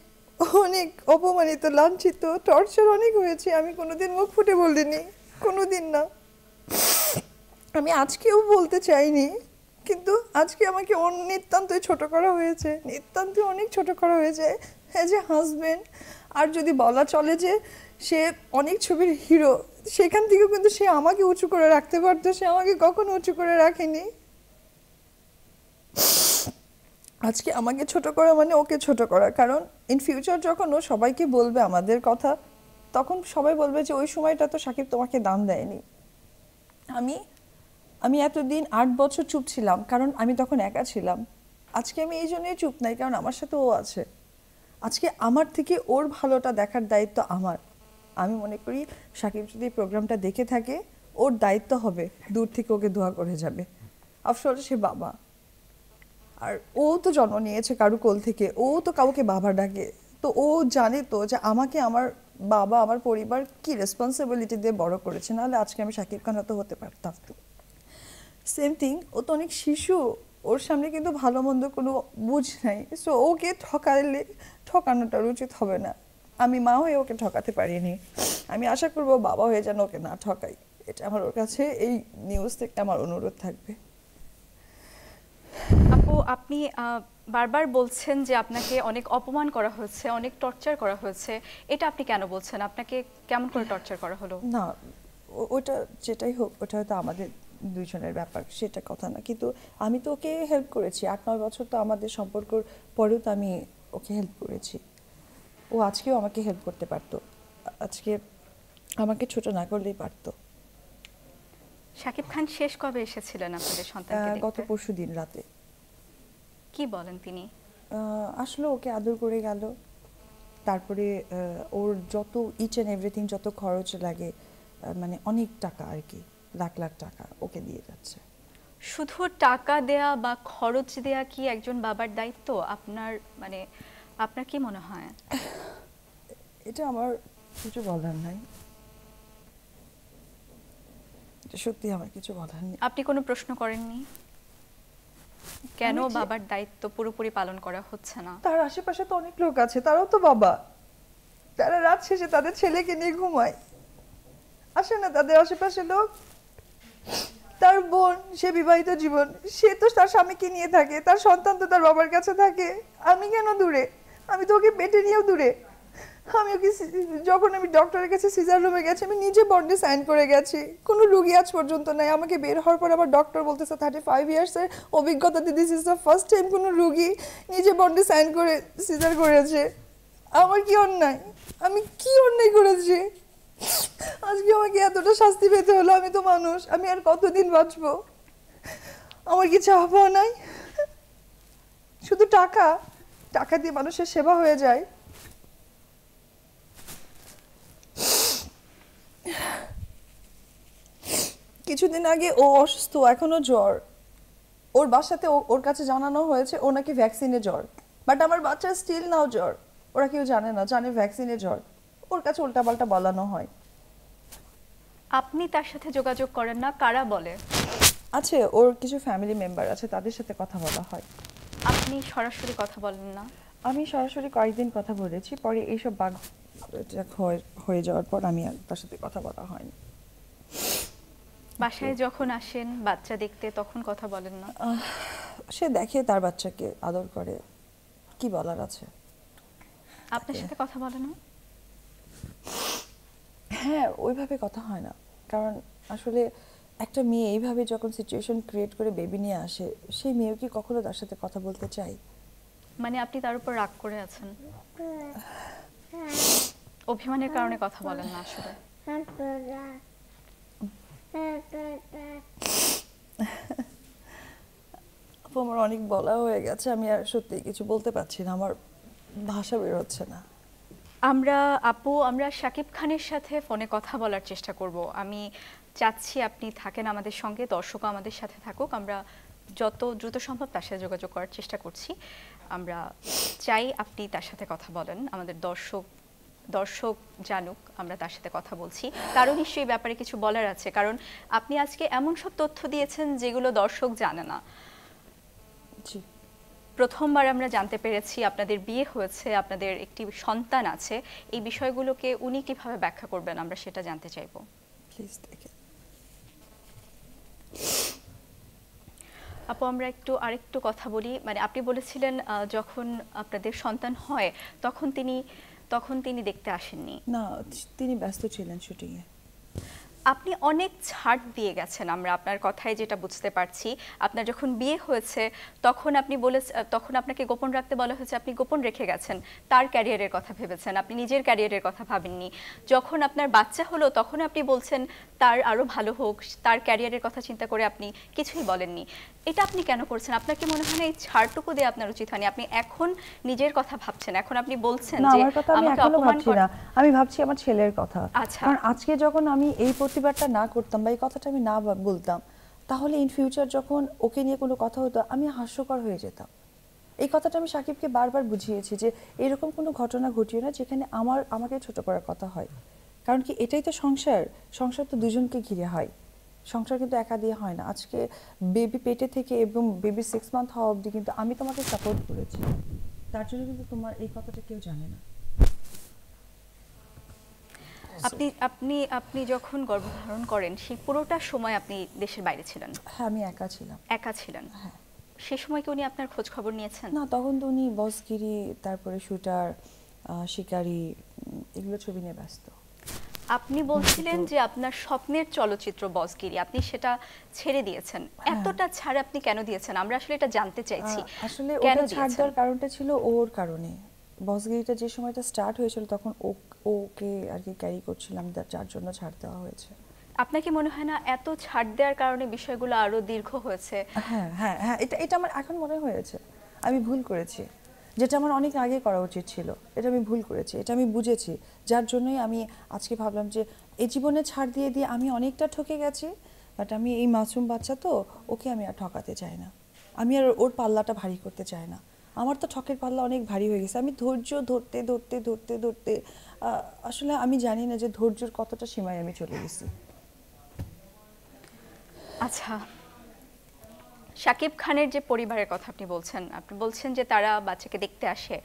S2: অনেক অপমানিত, লাঞ্ছিত, টর্চার অনেক হয়েছে। আমি কোনোদিন মুখ ফুটে বলিনি, কোনোদিন না। আমি আজকেও বলতে চাইনি, কিন্তু আজকে আমাকে নিতান্তই ছোট করা হয়েছে, নিতান্তই অনেক ছোট করা হয়েছে অ্যাজ এ হাজব্যান্ড। আর যদি বলা চলে যে সে অনেক ছবির হিরো, সেখান থেকেও কিন্তু সে আমাকে উঁচু করে রাখতে পারতো, সে আমাকে কখনো উঁচু করে রাখেনি। আজকে আমাকে ছোট করা মানে ওকে ছোট করা, কারণ ইন ফিউচার যখন ও সবাইকে বলবে আমাদের কথা, তখন সবাই বলবে যে ওই সময়টা তো সাকিব তোমাকে দাম দেয়নি। আমি আমি এতদিন 8 বছর চুপ ছিলাম, কারণ আমি তখন একা ছিলাম। আজকে আমি এই জন্যই চুপ নাই, কারণ আমার সাথে ও আছে। আজকে আমার থেকে ওর ভালোটা দেখার দায়িত্ব আমার। আমি মনে করি সাকিব যদি প্রোগ্রামটা দেখে থাকে, ওর দায়িত্ব হবে দূর থেকে ওকে দোয়া করে যাবে। আফসোস সে বাবা, আর ও তো জন্ম নিয়েছে কারু কোল থেকে, ও তো কাউকে বাবা ডাকে, তো ও জানে তো যে আমাকে আমার বাবা, আমার পরিবার কি রেসপন্সিবিলিটি দিয়ে বড় করেছে, নাহলে আজকে আমি সাকিব খান হতে পারতাম। সেম থিং, ও তো অনেক শিশু, ওর সামনে কিন্তু ভালো মন্দ কোনো বুঝ নাই। সো ওকে ঠকানোটার উচিত হবে না। আমি মা হয়ে ওকে ঠকাতে পারিনি, আমি আশা করবো বাবা হয়ে যেন ওকে না ঠকাই। এটা আমার ওর কাছে এই নিউজ থেকে আমার অনুরোধ থাকবে।
S1: আপু, আপনি বারবার বলছেন যে আপনাকে অনেক অপমান করা হয়েছে, অনেক টর্চার করা হয়েছে। এটা আপনি কেন বলছেন? আপনাকে কেমন করে টর্চার করা হলো?
S2: না, ওটা যেটাই হোক, ওটা হয়তো আমাদের দুইজনের ব্যাপার, সেটা কথা না। কিন্তু আমি তো ওকে হেল্প করেছি 8-9 বছর, তো আমাদের সম্পর্কর পরেও তো আমি ওকে হেল্প করেছি। ও আজকেও আমাকে হেল্প করতে পারতো, আজকে আমাকে ছোট না করলেই পারতো।
S1: শাকিব খান শেষ কবে এসেছিলেন আপনাদের সন্তানকে
S2: গত
S1: দেখতে?
S2: পরশুদিন রাতে।
S1: কি বলেন তিনি?
S2: আসলে ওকে আদর করে গেল, তারপরে ওর যত ইচ অ্যান্ড এভরিথিং, যত খরচ লাগে, মানে অনেক টাকা আর কি, লাখ লাখ টাকা ওকে দিয়ে যাচ্ছে।
S1: শুধু টাকা দেয়া বা খরচ দেয়া কি একজন বাবার দায়িত্ব? মানে আপনার কি মনে হয়?
S2: এটা আমার কিছু বলার নাই, সত্যি আমার কিছু বলার নেই।
S1: আপনি কোনো প্রশ্ন করেননি কেন
S2: আমি যে-
S1: বাবার দায়িত্ব পুরোপুরি পালন করা হচ্ছে না?
S2: তার আশেপাশে তো অনেক লোক আছে, তারাও তো বাবা, তারা রাত শেষে তাদের ছেলেকে নিয়ে ঘুমায়, আসে না তাদের আশেপাশে লোক? তার বোন, সে বিবাহিত জীবন, সে তো তার স্বামীকে নিয়ে থাকে, তার সন্তান তো তার বাবার কাছে থাকে। আমি কেন দূরে? আমি তো ওকে পেটে নিয়েও দূরে। আমি ওকে যখন আমি ডক্টরের কাছে সিজার রুমে গেছি, আমি নিজে বন্ডে সাইন করে গেছি, কোনো রুগী আজ পর্যন্ত নাই। আমাকে বের হওয়ার পর আবার ডক্টর বলতেছে 35 ইয়ার্সের অভিজ্ঞতাতে this is the first time কোনো রুগী নিজে বন্ডে সাইন করে সিজার করেছে। আমার কি অন্যায়? আমি কি অন্যায় করেছি আজকে আমাকে এতটা শাস্তি পেতে হলো? আমি তো মানুষ, আমি আর কতদিন বাঁচবো? আমার কি চাওয়া নাই? শুধু টাকা, টাকা দিয়ে মানুষের সেবা হয়ে যায়? কিছুদিন আগে ও অসুস্থ, এখনো জ্বর। ওর বাসাতে ওর কাছে জানানো হয়েছে ও নাকি ভ্যাকসিনে জ্বর, বাট আমার বাচ্চা স্টিল নাও জ্বর। ওরা কেউ জানে না, জানে ভ্যাকসিনে জ্বর, ওর কাছে উল্টাপাল্টা বলানো হয়।
S1: আপনি তার সাথে যোগাযোগ করেন না, কারা বলে?
S2: আছে, ওর কিছু ফ্যামিলি মেম্বার আছে, তাদের সাথে কথা বলা হয়।
S1: আপনি সরাসরি কথা বলেন না?
S2: আমি সরাসরি কয়েকদিন কথা বলেছি, পরে এইসব বাঘ হয়ে যাওয়ার পর আমি আর তার সাথে কথা বলা হয়নি।
S1: বাসায় যখন আসেন বাচ্চা দেখতে তখন কথা বলেন না?
S2: সে দেখে তার বাচ্চাকে আদর করে, কি বলার আছে।
S1: আপনার সাথে কথা বলে না?
S2: হ্যাঁ, ওইভাবে কথা হয় না, কারণ আসলে একটা মেয়ে এইভাবে যখন সিচুয়েশন ক্রিয়েট করে বেবি নিয়ে আসে, সেই মেয়ে কি কখনো তার সাথে কথা বলতে চাই?
S1: মানে আপনি তার উপর রাগ করে আছেন, অভিমানের কারণে কথা বলেন না আসলে?
S2: আপু, আমার অনেক বলা হয়ে গেছে, আমি আর সত্যি কিছু বলতে পারছি না, আমার ভাষা বের হচ্ছে না।
S1: আমরা শাকিব খানের সাথে ফোনে কথা বলার চেষ্টা করব। আমি চাচ্ছি আপনি থাকেন আমাদের সঙ্গে, দর্শকও আমাদের সাথে থাকুক। আমরা যত দ্রুত সম্ভব তার সাথে যোগাযোগ করার চেষ্টা করছি। আমরা চাই আপনি তার সাথে কথা বলেন, আমাদের দর্শক জানুক আমরা তার সাথে কথা বলছি। তারও নিশ্চয়ই ব্যাপারে কিছু বলার আছে, কারণ আপনি আজকে এমন সব তথ্য দিয়েছেন যেগুলো দর্শক জানে না।
S2: জি,
S1: প্রথমবার আমরা জানতে পেরেছি আপনাদের বিয়ে হয়েছে, আপনাদের একটি সন্তান আছে। এই বিষয়গুলোকে উনি কিভাবে ব্যাখ্যা করবেন আমরা সেটা জানতে চাইব।
S2: প্লিজ দেখেন।
S1: আপু, আমরা আরেকটু কথা বলি। মানে আপনি বলেছিলেন যখন আপনাদের সন্তান হয় তখন তিনি দেখতে আসেননি।
S2: না, তিনি ব্যস্ত ছিলেন শুটিংয়ে।
S1: আপনি অনেক ছাড় দিয়ে গেছেন, আমরা আপনার কথায় যেটা বুঝতে পারছি। আপনার যখন বিয়ে হয়েছে তখন আপনাকে গোপন রাখতে বলা হয়েছে, আপনি গোপন রেখে গেছেন। তার ক্যারিয়ারের কথা ভেবেছেন, আপনি নিজের ক্যারিয়ারের কথা ভাবেননি। যখন আপনার বাচ্চা হলো তখন আপনি বলছেন তার আরো ভালো হোক, তার ক্যারিয়ারের কথা চিন্তা করে আপনি কিছুই বলেননি। এটা আপনি কেন করছেন? আপনার কি মনে হয় না এই ছাড়টুকু দিয়ে আপনার উচিত হয়নি? আপনি এখন নিজের কথা ভাবছেন, এখন আপনি বলছেন
S2: না,
S1: যে
S2: আমার কথা আমি
S1: আমাকে
S2: এখনো
S1: অপমান
S2: ভাবছি না, আমি ভাবছি আমার ছেলের কথা।
S1: আচ্ছা।
S2: কারণ আজকে যখন আমি এই প্রতিবাদটা না করতাম বা এই কথাটা আমি না বলতাম, তাহলে ইন ফিউচার যখন ওকে নিয়ে কোনো কথা হতো আমি হাস্যকর হয়ে যেতাম। এই কথাটা আমি সাকিবকে বারবার বুঝিয়েছি যে এরকম কোনো ঘটনা ঘটিও না যেখানে আমাকে ছোট করার কথা হয়। কারণ কি, এটাই তো সংসার, সংসার তো দুজনকে ঘিরে হয়, সংসার কিন্তু একা দিয়ে হয় না। আজকে বেবি পেটে থেকে এবং বেবি 6 মান্থ হওয়া অবধি কিন্তু আমি তোমাকে সাপোর্ট করেছি, তার জন্য কিন্তু তোমার এই কথাটা কেউ জানে না।
S1: আপনি আপনি আপনি যখন গর্ভধারণ করেন সেই পুরোটা সময় আপনি দেশের বাইরে ছিলেন?
S2: হ্যাঁ, আমি একা ছিলাম।
S1: একা ছিলেন?
S2: হ্যাঁ।
S1: সে সময় কি উনি আপনার খোঁজ খবর নিয়েছেন?
S2: না, তখন তো উনি বসগিরি, তারপরে শুটার, শিকারি, এগুলো ছবি নিয়ে ব্যস্ত।
S1: আপনি বলছিলেন যে আপনার স্বপ্নের চলচ্চিত্র বসগিরি, আপনি সেটা ছেড়ে দিয়েছেন। এতটা ছাড় আপনি কেন দিয়েছেন? আমরা আসলে এটা জানতে চাইছি।
S2: আসলে
S1: কেন
S2: ওটা ছাড়
S1: দিয়েছেন?
S2: দেওয়ার কারণটা ছিল ওর কারণে। বসগিরিটা যে সময়টা স্টার্ট হয়েছিল তখন ওকে আর কি ক্যারি করছিলাম, যার জন্য ছাড় দেওয়া হয়েছে।
S1: আপনার কি মনে হয় না এত ছাড় দেওয়ার কারণে বিষয়গুলো আরো দীর্ঘ হয়েছে?
S2: হ্যাঁ হ্যাঁ হ্যাঁ, এটা আমার এখন মনে হয়েছে আমি ভুল করেছি, যেটা আমার অনেক আগে করা উচিত ছিল। এটা আমি ভুল করেছি, এটা আমি বুঝেছি, যার জন্যই আমি আজকে ভাবলাম যে এই জীবনে ছাড় দিয়ে দিয়ে আমি অনেকটা ঠকে গেছি, বাট আমি এই মাসুম বাচ্চা তো, ওকে আমি আর ঠকাতে চাই না, আমি আর ওর পাল্লাটা ভারী করতে চাই না। আমার তো ঠকের পাল্লা অনেক ভারী হয়ে গেছে, আমি ধৈর্য ধরতে ধরতে ধরতে ধরতে আসলে আমি জানি না যে ধৈর্যের কতটা সীমায় আমি চলে গেছি।
S1: আচ্ছা, শাকিব খানের যে পরিবারের কথা আপনি বলছেন যে তারা বাচ্চাকে দেখতে আসে,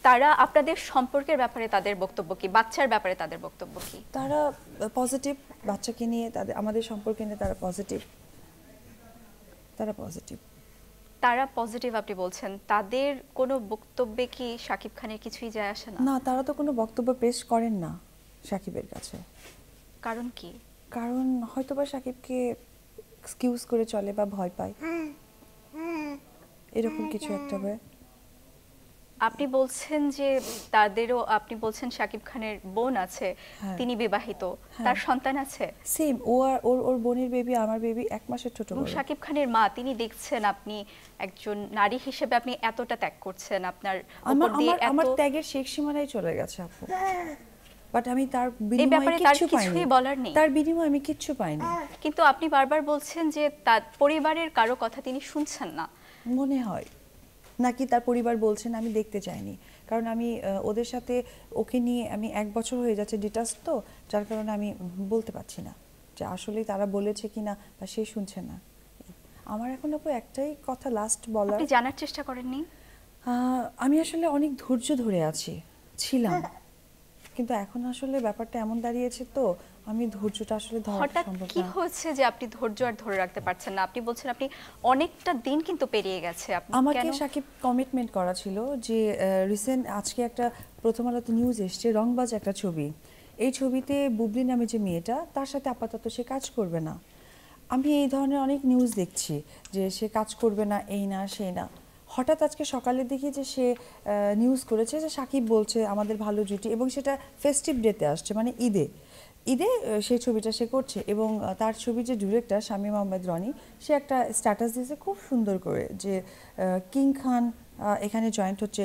S1: তারা আপনাদের সম্পর্কের ব্যাপারে তাদের বক্তব্য কি? বাচ্চার ব্যাপারে তাদের বক্তব্য কি?
S2: তারা পজিটিভ, বাচ্চাকে নিয়ে আমাদের সম্পর্কে নিয়ে তারা পজিটিভ।
S1: তারা পজিটিভ আপনি বলছেন, তাদের কোনো বক্তব্যে কি শাকিব খানের কিছুই যায় আসে না?
S2: না, তারা তো কোনো বক্তব্য পেশ করেন না শাকিবের কাছে।
S1: কারণ কি?
S2: কারণ হয়তোবা শাকিবকে এক্সকিউজ করে চলে বা ভয় পায়, এরকম কিছু একটা হয়।
S1: আপনি বলছেন শাকিব খানের বোন আছে, তিনি বিবাহিত, তার সন্তান আছে।
S2: সেম, ওর বোনের বেবি আমার বেবি 1 মাসের ছোট বড়।
S1: শাকিব খানের মা, তিনি দেখছেন আপনি একজন নারী হিসেবে আপনি এতটা ত্যাগ করছেন, আপনার উপর দিয়ে
S2: আমার ত্যাগের শেষ সীমানায় চলে গেছে আপু। বাট আমি তার
S1: এই
S2: বিনিময়ে
S1: ব্যাপারে তার
S2: কিচ্ছু পাইনি,
S1: কিছুই বলার নেই।
S2: তার বিনিময়ে আমি কিচ্ছু পাইনি।
S1: কিন্তু আপনি বারবার বলছেন যে তার পরিবারের কারো কথা তিনি শুনছেন না।
S2: মনে হয় নাকি তার পরিবার বলছেন, আমি দেখতে চাইনি, কারণ আমি ওদের সাথে ওকে নিয়ে আমি 1 বছর হয়ে যাচ্ছে ডিটাচ, তো যার কারণে আমি বলতে পারছি না যে আসলে তারা বলেছে কিনা বা সে শুনছে না। আমার এখন আপু একটাই কথা লাস্ট বলার,
S1: আপনি জানার চেষ্টা করেননি?
S2: আমি আসলে অনেক ধৈর্য ধরে ছিলাম, কিন্তু এখন আসলে ব্যাপারটা এমন দাঁড়িয়েছে, তো আমি ধৈর্যটা আসলে ধরা
S1: হঠাৎ
S2: সম্ভব
S1: কি
S2: না।
S1: হচ্ছে যে আপনি ধৈর্য আর ধরে রাখতে পারছেন না? আপনি বলছেন আপনি অনেকটা দিন কিন্তু পেরিয়ে গেছে, আপনি
S2: আমাকে
S1: কেন?
S2: সাকিব কমিটমেন্ট করা ছিল যে রিসেন্ট আজকে একটা প্রথম আলোতে নিউজ এসছে, রংবাজ একটা ছবি, এই ছবিতে বুবলি নামে যে মেয়েটা, তার সাথে আপাতত সে কাজ করবে না। আমি এই ধরনের অনেক নিউজ দেখছি যে সে কাজ করবে না, এই না সেই না। হঠাৎ আজকে সকালে দেখি যে সে নিউজ করেছে যে সাকিব বলছে আমাদের ভালো জুটি, এবং সেটা ফেস্টিভ ডেতে আসছে, মানে ঈদে ঈদে সেই ছবিটা সে করছে। এবং তার ছবির যে ডিরেক্টর শামীম আহমেদ রনি, সে একটা স্ট্যাটাস দিয়েছে খুব সুন্দর করে যে কিং খান এখানে জয়েন্ট হচ্ছে,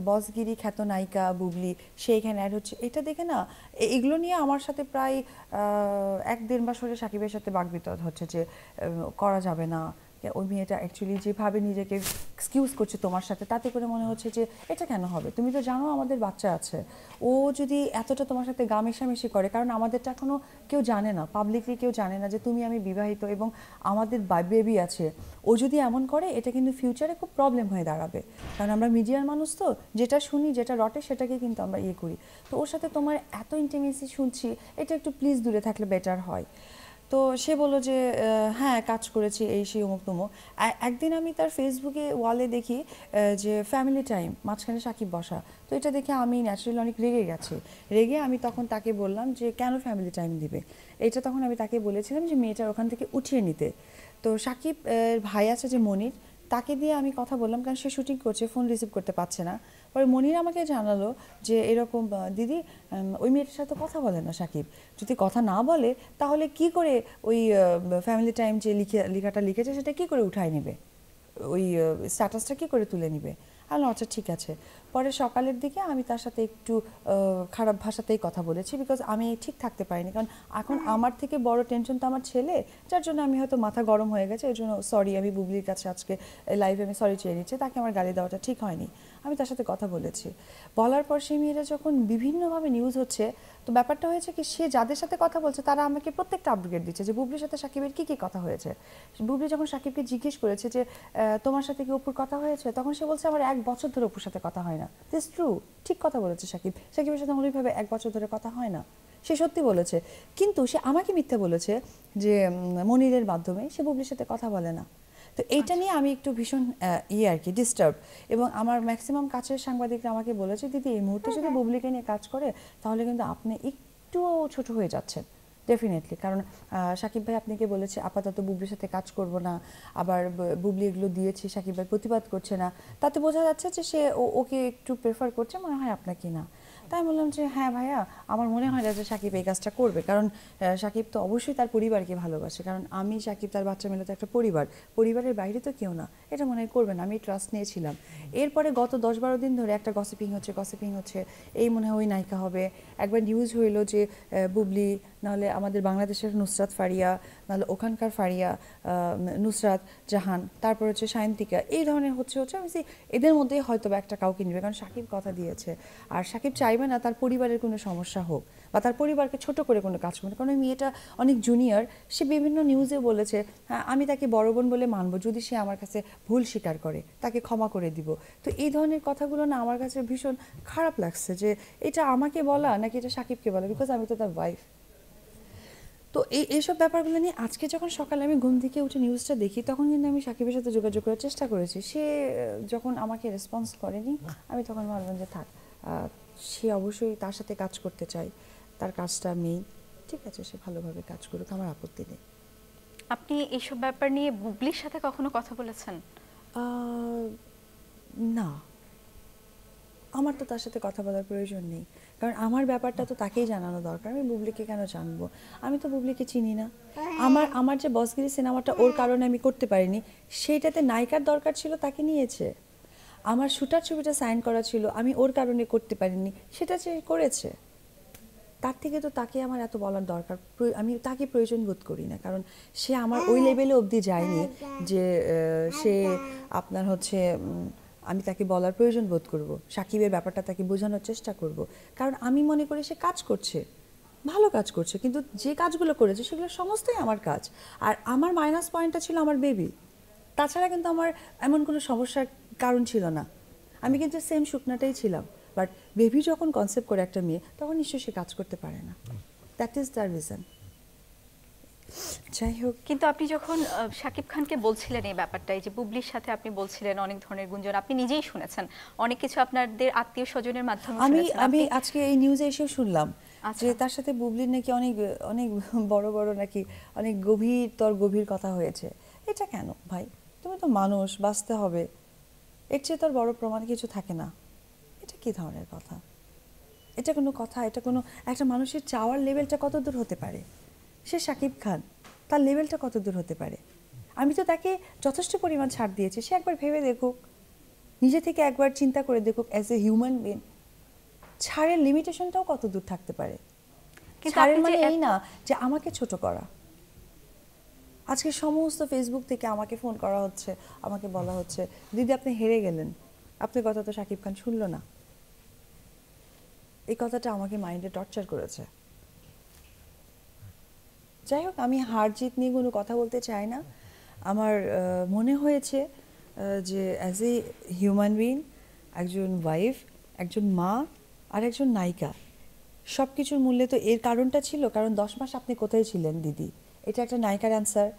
S2: বসগিরি খ্যাত নায়িকা বুবলি সে এখানে অ্যাড হচ্ছে। এটা দেখে না, এগুলো নিয়ে আমার সাথে প্রায় 1-1.5 মাস ধরে সাকিবের সাথে বাকবিতন্ড হচ্ছে যে করা যাবে না, ওই মেয়েটা অ্যাকচুয়ালি যেভাবে নিজেকে এক্সকিউজ করছে তোমার সাথে, তাতে করে মনে হচ্ছে যে এটা কেন হবে, তুমি তো জানো আমাদের বাচ্চা আছে, ও যদি এতটা তোমার সাথে গা মেশামেশি করে, কারণ আমাদেরটা এখনো কেউ জানে না, পাবলিকলি কেউ জানে না যে তুমি আমি বিবাহিত এবং আমাদের বেবি আছে, ও যদি এমন করে এটা কিন্তু ফিউচারে খুব প্রবলেম হয়ে দাঁড়াবে, কারণ আমরা মিডিয়ার মানুষ, তো যেটা শুনি যেটা রটে সেটাকে কিন্তু আমরা ইয়ে করি। তো ওর সাথে তোমার এত ইন্টিমেসি শুনছি, এটা একটু প্লিজ দূরে থাকলে বেটার হয়। তো সে বললো যে হ্যাঁ কাজ করেছি এই সেই অমুক তমুক। একদিন আমি তার ফেসবুকে ওয়ালে দেখি যে ফ্যামিলি টাইম, মাঝখানে সাকিব বসা, তো এটা দেখে আমি ন্যাচারালি অনেক রেগে গেছি। রেগে আমি তখন তাকে বললাম যে কেন ফ্যামিলি টাইম দিবে, এটা তখন আমি তাকে বলেছিলাম যে মেয়েটার ওখান থেকে উঠিয়ে নিতে। তো সাকিব ভাই আছে যে মনির, তাকে দিয়ে আমি কথা বললাম, কারণ সে শুটিং করছে, ফোন রিসিভ করতে পারছে না। পরে মনির আমাকে জানালো যে এরকম দিদি ওই মেয়েটার সাথে কথা বলে না সাকিব, যদি কথা না বলে তাহলে কি করে ওই ফ্যামিলি টাইম যে লেখাটা লিখেছে সেটা কি করে উঠায় নেবে, ওই স্ট্যাটাসটা কি করে তুলে নিবে। আচ্ছা ঠিক আছে। পরে সকালের দিকে আমি তার সাথে একটু খারাপ ভাষাতেই কথা বলেছি, বিকজ আমি ঠিক থাকতে পারিনি, কারণ এখন আমার থেকে বড় টেনশন তো আমার ছেলে, যার জন্য আমি হয়তো মাথা গরম হয়ে গেছে। এই জন্য সরি, আমি বুবলির কাছে আজকে লাইভে আমি সরি চেয়ে নিচ্ছি, তাকে আমার গালি দেওয়াটা ঠিক হয়নি। আমি তার সাথে কথা বলেছি, বলার পর সেই মেয়েরা যখন বিভিন্নভাবে নিউজ হচ্ছে, তো ব্যাপারটা হয়েছে কি, সে যাদের সাথে কথা বলছে তারা আমাকে প্রত্যেকটা আপডেট দিচ্ছে যে বুবলির সাথে সাকিবের কী কী কথা হয়েছে। বুবলি যখন সাকিবকে জিজ্ঞেস করেছে যে তোমার সাথে কি অপুর কথা হয়েছে, তখন সে বলছে আমার 1 বছর ধরে অপুর সাথে কথা হয় না। দিস ট্রু, ঠিক কথা বলেছে সাকিবের সাথে আমার ওইভাবে 1 বছর ধরে কথা হয় না, সে সত্যি বলেছে। কিন্তু সে আমাকে মিথ্যে বলেছে যে মনিরের মাধ্যমে সে বুবলির সাথে কথা বলে না। তো এইটা নিয়ে আমি একটু ভীষণ আর কি ডিস্টার্ব। এবং আমার ম্যাক্সিমাম কাছের সাংবাদিকরা আমাকে বলেছে দিদি এই মুহূর্তে যদি বুবলিকে নিয়ে কাজ করে তাহলে কিন্তু আপনি একটুও ছোট হয়ে যাচ্ছেন ডেফিনেটলি, কারণ সাকিব ভাই আপনাকে বলেছে আপাতত বুবলির সাথে কাজ করব না, আবার বুবলি এগুলো দিয়েছে সাকিব ভাই প্রতিবাদ করছে না, তাতে বোঝা যাচ্ছে যে সে ওকে একটু প্রেফার করছে, মনে হয় আপনাকে না। তাই বললাম যে হ্যাঁ ভাইয়া, আমার মনে হয় না যে সাকিব এই কাজটা করবে, কারণ সাকিব তো অবশ্যই তার পরিবারকে ভালোবাসে, কারণ আমি সাকিব তার বাচ্চা মিলে তো একটা পরিবারের বাইরে তো কেউ না, এটা মনে হয় করবে না, আমি ট্রাস্ট নিয়েছিলাম। এরপরে গত 10-12 দিন ধরে একটা গসিপিং হচ্ছে, এই মনে হয় ওই নায়িকা হবে। একবার নিউজ হইলো যে বুবলি, নাহলে আমাদের বাংলাদেশের নুসরাত ফারিয়া, নাহলে ওখানকার ফারিয়া, নুসরাত জাহান, তারপর হচ্ছে সায়ন্তিকা, এই ধরনের হচ্ছে আমি এদের মধ্যেই হয়তো একটা কাউকে নিবে, কারণ সাকিব কথা দিয়েছে। আর সাকিব চাইবে না তার পরিবারের কোনো সমস্যা হোক বা তার পরিবারকে ছোট করে কোনো কাজ করবে, কারণ ওই মেয়েটা অনেক জুনিয়র। সে বিভিন্ন নিউজে বলেছে হ্যাঁ আমি তাকে বড় বোন বলে মানবো, যদি সে আমার কাছে ভুল স্বীকার করে তাকে ক্ষমা করে দিব। তো এই ধরনের কথাগুলো না আমার কাছে ভীষণ খারাপ লাগছে যে এটা আমাকে বলা নাকি এটা সাকিবকে বলা, বিকজ আমি তো তার ওয়াইফ। তো এইসব ব্যাপারগুলো নিয়ে আজকে যখন সকালে আমি ঘুম থেকে উঠে নিউজটা দেখি, তখন কিন্তু আমি সাকিবের সাথে যোগাযোগ করার চেষ্টা করেছি। সে যখন আমাকে রেসপন্স করেনি, আমি তখন ভাবলাম যে থাক, সে অবশ্যই তার সাথে কাজ করতে চায়, তার কাজটা মেইন, ঠিক আছে সে ভালোভাবে কাজ করুক, আমার আপত্তি নেই।
S1: আপনি এইসব ব্যাপার নিয়ে বুবলির সাথে কখনো কথা বলেছেন?
S2: না, আমার তো তার সাথে কথা বলার প্রয়োজন নেই, কারণ আমার ব্যাপারটা তো তাকেই জানানো দরকার। আমি বুবলিকে কেন জানবো, আমি তো বুবলিকে চিনি না। আমার যে বসগিরি সিনেমাটা ওর কারণে আমি করতে পারিনি, সেইটাতে নায়িকার দরকার ছিল, তাকে নিয়েছে। আমার শুটার ছবিটা সাইন করা ছিল, আমি ওর কারণে করতে পারিনি, সেটা সে করেছে। তার থেকে তো তাকে আমার এত বলার দরকার, আমি তাকে প্রয়োজন বোধ করি না, কারণ সে আমার ওই লেভেলে অবধি যায়নি যে সে আপনার হচ্ছে আমি তাকে বলার প্রয়োজন বোধ করব, সাকিবের ব্যাপারটা তাকে বোঝানোর চেষ্টা করব, কারণ আমি মনে করি সে কাজ করছে, ভালো কাজ করছে, কিন্তু যে কাজগুলো করেছে সেগুলো সমস্তই আমার কাজ। আর আমার মাইনাস পয়েন্টটা ছিল আমার বেবি, তাছাড়া কিন্তু আমার এমন কোনো সমস্যার কারণ ছিল না, আমি কিন্তু সেম শুকনাটাই ছিলাম। বাট বেবি যখন কনসেপ্ট করে একটা মেয়ে, তখন নিশ্চয়ই সে কাজ করতে পারে না, দ্যাট ইজ দ্য রিজন। যাই হোক,
S1: কিন্তু আপনি যখন শাকিব খানকে বলছিলেন এই ব্যাপারটা, এই যে বুবলির সাথে আপনি বলছিলেন অনেক ধরনের গুঞ্জন, আপনি নিজেই শুনেছেন, অনেক কিছু আপনাদের আত্মীয় স্বজনের মাধ্যমে
S2: আমি
S1: শুনেছেন
S2: আমি
S1: আপনি।
S2: আজকে এই নিউজে এসেও শুনলাম
S1: আচ্ছা।
S2: যে তার সাথে বুবলির নাকি অনেক অনেক বড় বড় নাকি অনেক গভীর কথা হয়েছে। এটা কেন ভাই? তুমি তো মানুষ, বাঁচতে হবে, এর চেয়ে তোর বড় প্রমাণ কিছু থাকে না। এটা কি ধরনের কথা? এটা কোনো কথা? এটা কোনো একটা মানুষের চাওয়ার লেভেলটা কত দূর হতে পারে? সে শাকিব খান, তার লেভেলটা কত দূর হতে পারে? আমি তো তাকে যথেষ্ট পরিমাণ ছাড় দিয়েছি, সে একবার ভেবে দেখুক, নিজে থেকে একবার চিন্তা করে দেখুক অ্যাজ এ হিউম্যান বিং ছাড়ের লিমিটেশনটাও কত দূর থাকতে পারে।
S1: কিন্তু
S2: ছাড়ের
S1: আপনি যে
S2: মানে এই
S1: এত-
S2: না যে আমাকে ছোট করা। আজকে সমস্ত ফেসবুক থেকে আমাকে ফোন করা হচ্ছে, আমাকে বলা হচ্ছে দিদি আপনি হেরে গেলেন, আপনার কথা তো শাকিব খান শুনলো না। এই কথাটা আমাকে মাইন্ডে টর্চার করেছে। যাই হোক, আমি হার জিত নিয়ে কোনো কথা বলতে চাই না। আমার মনে হয়েছে যে অ্যাজ এ হিউম্যান বিং, একজন ওয়াইফ, একজন মা আর একজন নায়িকা, সব কিছুর মূল্যে তো এর কারণটা ছিল, কারণ 10 মাস আপনি কোথায় ছিলেন দিদি, এটা একটা নায়িকার অ্যান্সার।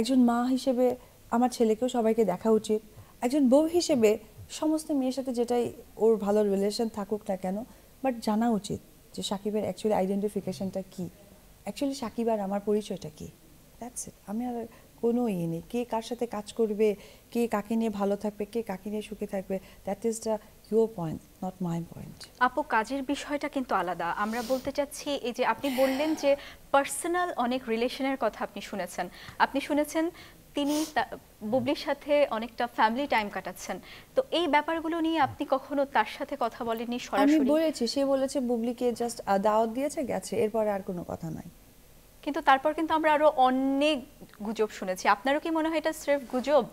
S2: একজন মা হিসেবে আমার ছেলেকেও সবাইকে দেখা উচিত। একজন বউ হিসেবে সমস্ত মেয়ের সাথে যেটাই ওর ভালো রিলেশন থাকুক না কেন, বাট জানা উচিত যে সাকিবের অ্যাকচুয়ালি আইডেন্টিফিকেশনটা কী, অ্যাকচুয়ালি সাকিব আর আমার পরিচয়টা কী। That's it. আমি আর কোনো ইয়ে নেই, কে কার সাথে কাজ করবে, কে কাকে নিয়ে ভালো থাকবে, কে কাকে নিয়ে সুখে থাকবে, that is the your point, not my point.
S1: আপু কাজের বিষয়টা কিন্তু আলাদা। আমরা বলতে চাচ্ছি এই যে আপনি বললেন যে পার্সোনাল অনেক রিলেশনের কথা আপনি শুনেছেন, তিনি বুবলির সাথে অনেকটা ফ্যামিলি টাইম কাটাচ্ছেন, তো এই ব্যাপারগুলো নিয়ে আপনি কখনো তার সাথে কথা বলেননি
S2: আমি
S1: সরাসরি?
S2: বলেছি, সে বলেছে বুবলিকে জাস্ট দাওয়াত দিয়েছে, গেছে, এরপরে আর কোনো কথা নাই।
S1: কিন্তু তারপর কিন্তু আমরা আরো অনেক গুজব শুনেছি, আপনারও কি মনে হয় এটা স্রেফ গুজব,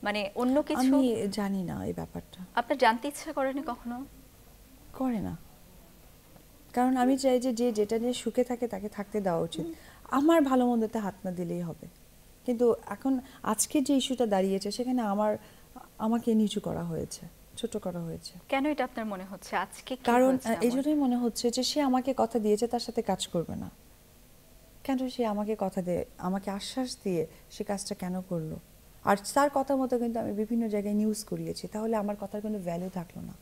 S1: মানে অন্য কিছু?
S2: আমি জানি না এই ব্যাপারটা।
S1: আপনার জানতে ইচ্ছা করেনি কখনো?
S2: করে না, কারণ আমি চাই যে যে যেটা নিয়ে সুখে থাকে তাকে থাকতে দেওয়া উচিত, আমার ভালো মন্দতে হাত না দিলেই হবে। কিন্তু এখন আজকে যে ইস্যুটা দাঁড়িয়েছে সেখানে আমাকে নিচু করা হয়েছে, ছোট করা হয়েছে।
S1: কেন এটা আপনার মনে হচ্ছে? আজকে কি
S2: কারণ
S1: হয়েছে
S2: এই
S1: এমন?
S2: জন্যই মনে হচ্ছে যে সে আমাকে কথা দিয়েছে তার সাথে কাজ করবে না, কেন সে আমাকে কথা দিয়ে, আমাকে আশ্বাস দিয়ে সে কাজটা কেন করলো? আর তার কথা মতো কিন্তু আমি বিভিন্ন জায়গায় নিউজ করিয়েছি, তাহলে আমার কথার কোনো ভ্যালু থাকলো না।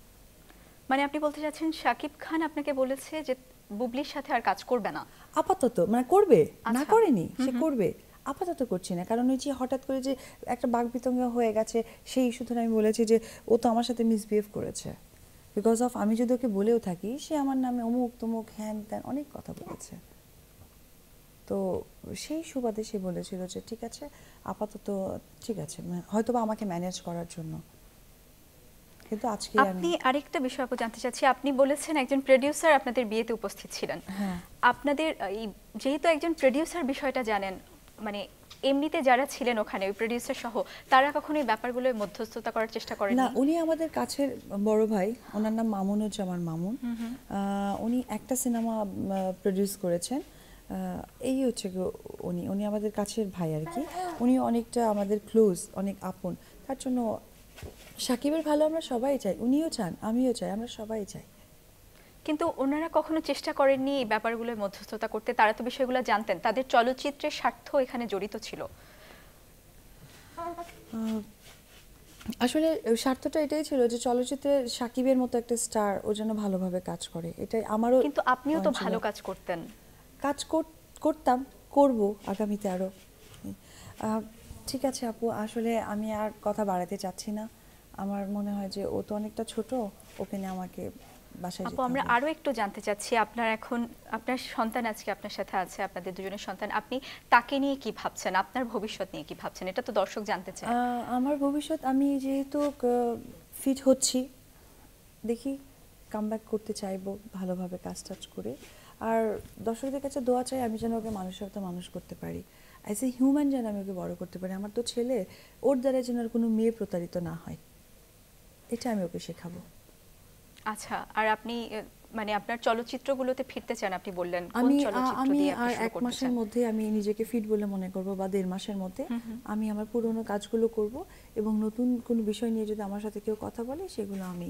S1: মানে আপনি বলতে চাচ্ছেন শাকিব খান আপনাকে বলেছে যে বুবলির সাথে আর কাজ করবে না?
S2: আপাতত মানে করবে না,
S1: আচ্ছা।
S2: করেনি, সে করবে, আপাতত করছি না, কারণ ওই যে হঠাৎ করে যে একটা বাকবিতঙ্গ হয়ে গেছে সেই ইস্যু ধরে আমি বলেছি যে ও তো আমার সাথে মিসবিহেভ করেছে, বিকজ অফ আমি যদি ওকে বলেও থাকি সে আমার নামে অমুক তমুক হ্যান ত্যান অনেক কথা বলেছে। তো সেই সুবাদে সে বলেছিল যে ঠিক আছে আপাতত ঠিক আছে, হয়তো বা আমাকে ম্যানেজ করার জন্য। কিন্তু আজকে
S1: আপনি আরেকটা বিষয় আপু জানতে চাচ্ছি, আপনি বলেছেন একজন প্রোডিউসার আপনাদের বিয়েতে উপস্থিত ছিলেন।
S2: হ্যাঁ,
S1: আপনাদের যেহেতু একজন প্রোডিউসার বিষয়টা জানেন, মানে এমনিতে যারা ছিলেন ওখানে ওই প্রোডিউসার সহ, তারা কখনো এই ব্যাপারগুলোয় মধ্যস্থতা করার চেষ্টা করেন
S2: না,
S1: না?
S2: উনি আমাদের কাছের বড় ভাই, ওনার নাম মামুনুজ্জামান মামুন। উনি একটা সিনেমা প্রডিউস করেছেন, এই হচ্ছে উনি উনি আমাদের কাছের ভাই আর কি। উনি অনেকটা আমাদের ক্লোজ, অনেক আপন, তার জন্য সাকিবের ভালো আমরা সবাই চাই, উনিও চান, আমিও চাই, আমরা সবাই চাই।
S1: কিন্তু ওনারা কখনো চেষ্টা করেননি এই ব্যাপারগুলোয় মধ্যস্থতা করতে? তারা তো বিষয়গুলো জানতেন, তাদের চলচ্চিত্রের স্বার্থ এখানে জড়িত ছিল।
S2: আসলে স্বার্থটা এটাই ছিল যে চলচ্চিত্রে সাকিবের মতো একটা স্টার ও যেন ভালোভাবে কাজ করে, এটাই আমারও।
S1: কিন্তু আপনিও তো
S2: point ছিল।
S1: ভালো কাজ করতেন।
S2: কাজ করতাম, করব আগামীতে আরও। ঠিক আছে আপু, আসলে আমি আর কথা বাড়াতে চাচ্ছি না, আমার মনে হয় যে ও তো অনেকটা ছোট, ওকে নিয়ে আমাকে বাসায়
S1: আপু
S2: যেতে
S1: আমরা
S2: হবে।
S1: আরো একটু জানতে চাচ্ছি, আপনার সন্তান আজকে আপনার সাথে আছে, আপনাদের দুজনের সন্তান, আপনি তাকে নিয়ে কি ভাবছেন, আপনার ভবিষ্যৎ নিয়ে কি ভাবছেন, এটা তো দর্শক জানতে চায়।
S2: আমার ভবিষ্যৎ, আমি যেহেতু ফিট হচ্ছি, দেখি কামব্যাক করতে চাইবো ভালোভাবে কাজ টাজ করে। আর দর্শকদের কাছে দোয়া চাই আমি যেন ওকে মানুষের মতো মানুষ করতে পারি, অ্যাজ এ হিউম্যান যেন আমি ওকে বড় করতে পারি। আমার তো ছেলে, ওর দ্বারা যেন আর কোনো মেয়ে প্রতারিত না হয়, এটা আমি ওকে শেখাবো।
S1: আচ্ছা, আর আপনি মানে আপনার চলচ্চিত্রগুলোতে ফিরতে চান, আপনি বললেন কোন
S2: আমি
S1: চলচ্চিত্র
S2: আমি
S1: দিয়ে
S2: আর
S1: আপনি শুরু
S2: 1
S1: করতে
S2: মাসের
S1: চান?
S2: মধ্যে আমি নিজেকে ফিট বলে মনে করব, বা 1.5 মাসের মধ্যে আমি আমার পুরনো কাজগুলো করব, এবং নতুন কোনো বিষয় নিয়ে যদি আমার সাথে কেউ কথা বলে সেগুলো আমি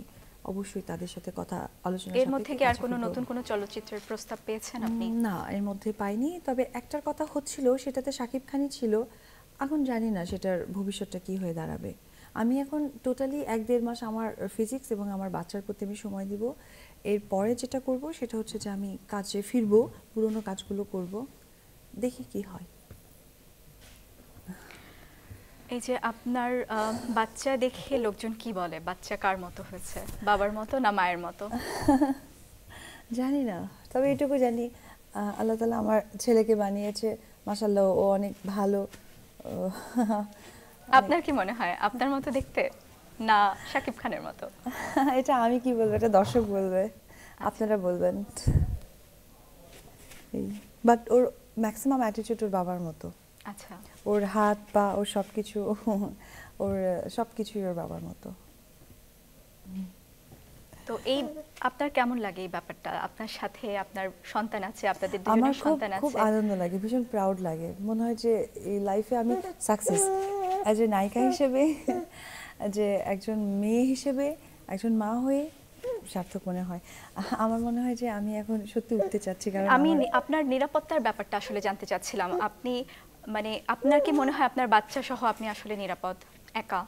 S2: অবশ্যই তাদের সাথে কথা আলোচনা
S1: এর মধ্যে কি আর কোনো নতুন কোনো চলচ্চিত্রের প্রস্তাব পেয়েছেন আপনি?
S2: না, এর মধ্যে পাইনি। তবে একটার কথা হচ্ছিল, সেটাতে শাকিব খানই ছিল। এখন জানি না সেটার ভবিষ্যৎটা কি হয়ে দাঁড়াবে। আমি এখন টোটালি 1-1.5 মাস আমার ফিজিক্স এবং আমার বাচ্চার প্রতি আমি সময় দিব। এরপরে যেটা করব সেটা হচ্ছে যে আমি কাজে ফিরবো, পুরনো কাজগুলো করব, দেখি কি হয়।
S1: এই যে আপনার বাচ্চা দেখে লোকজন কি বলে? বাচ্চা কার মতো হয়েছে? বাবার মতো না মায়ের মতো?
S2: জানি না, তবে এটুকু জানি আল্লাহ তাআলা আমার ছেলেকে বানিয়েছে, মাশাআল্লাহ ও অনেক ভালো।
S1: আপনার কি মনে হয় আপনার মতো দেখতে না শাকিব খানের মতো?
S2: এটা আমি কি বলবো, এটা দর্শক বলবে, আপনারা বলবেন। বাট ওর ম্যাক্সিমাম অ্যাটিটিউড ওর বাবার মতো।
S1: আচ্ছা,
S2: ওর হাত পা ওর সবকিছু, ওর সবকিছুই ওর বাবার মতো।
S1: তো এই আপনার কেমন লাগে এই ব্যাপারটা? আপনার সাথে আপনার সন্তান আছে, আপনাদের
S2: আমার
S1: দুজনের
S2: খুব
S1: সন্তান
S2: খুব
S1: আছে।
S2: আনন্দ লাগে, ভীষণ প্রাউড লাগে, মনে হয় যে এই লাইফে আমি সাকসেস অ্যাজ এ নায়িকা হিসেবে, যে একজন মেয়ে হিসেবে, একজন মা হয়ে সার্থক মনে হয়। আমার মনে হয় যে আমি এখন সত্যি উঠতে চাচ্ছি, কারণ
S1: আমি
S2: আমার
S1: আপনার নিরাপত্তার ব্যাপারটা আসলে জানতে চাচ্ছিলাম। আপনি মানে আপনার কি মনে হয় আপনার বাচ্চা সহ আপনি আসলে নিরাপদ একা?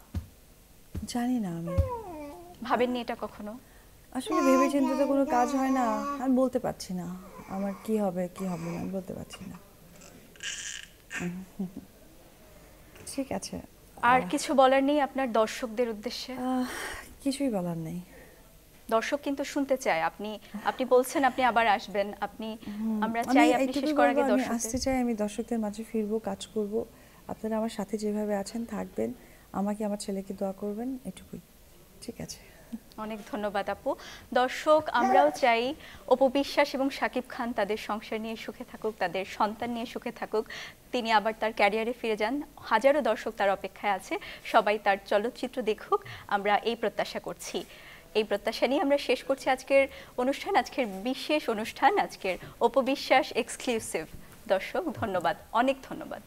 S2: জানি না, আমি
S1: ভাবেননি এটা কখনো?
S2: আসলে ভেবে চিন্তে তো কোনো কাজ হয় না। আমি বলতে পারছি না আমার কি হবে কি হবে না, আমি বলতে পারছি না। ঠিক আছে,
S1: আর কিছু বলার নেই আপনার দর্শকদের উদ্দেশ্যে?
S2: কিছুই বলার নেই।
S1: দর্শক কিন্তু শুনতে চায়। আপনি আপনি বলছেন আপনি আবার আসবেন। আমরা
S2: আমি
S1: চাই আপনি শেষ
S2: এইটুকুই
S1: করার
S2: বলবো,
S1: আগে
S2: আমি
S1: দর্শকদের।
S2: আসতে চাই, আমি দর্শকদের মাঝে ফিরবো, কাজ করব। আপনারা আমার সাথে যেভাবে আছেন থাকবেন, আমাকে আমার ছেলেকে দোয়া করবেন, এটুকুই। ঠিক আছে।
S1: অনেক ধন্যবাদ আপু। দর্শক, আমরাও চাই অপু বিশ্বাস এবং শাকিব খান তাদের সংসার নিয়ে সুখে থাকুক, তাদের সন্তান নিয়ে সুখে থাকুক, তিনি আবার তার ক্যারিয়ারে ফিরে যান। হাজারো দর্শক তার অপেক্ষায় আছে, সবাই তার চলচ্চিত্র দেখুক, আমরা এই প্রত্যাশা করছি। এই প্রত্যাশা নিয়ে আমরা শেষ করছি আজকের অনুষ্ঠান, আজকের বিশেষ অনুষ্ঠান, আজকের অপু বিশ্বাস এক্সক্লুসিভ। দর্শক ধন্যবাদ, অনেক ধন্যবাদ।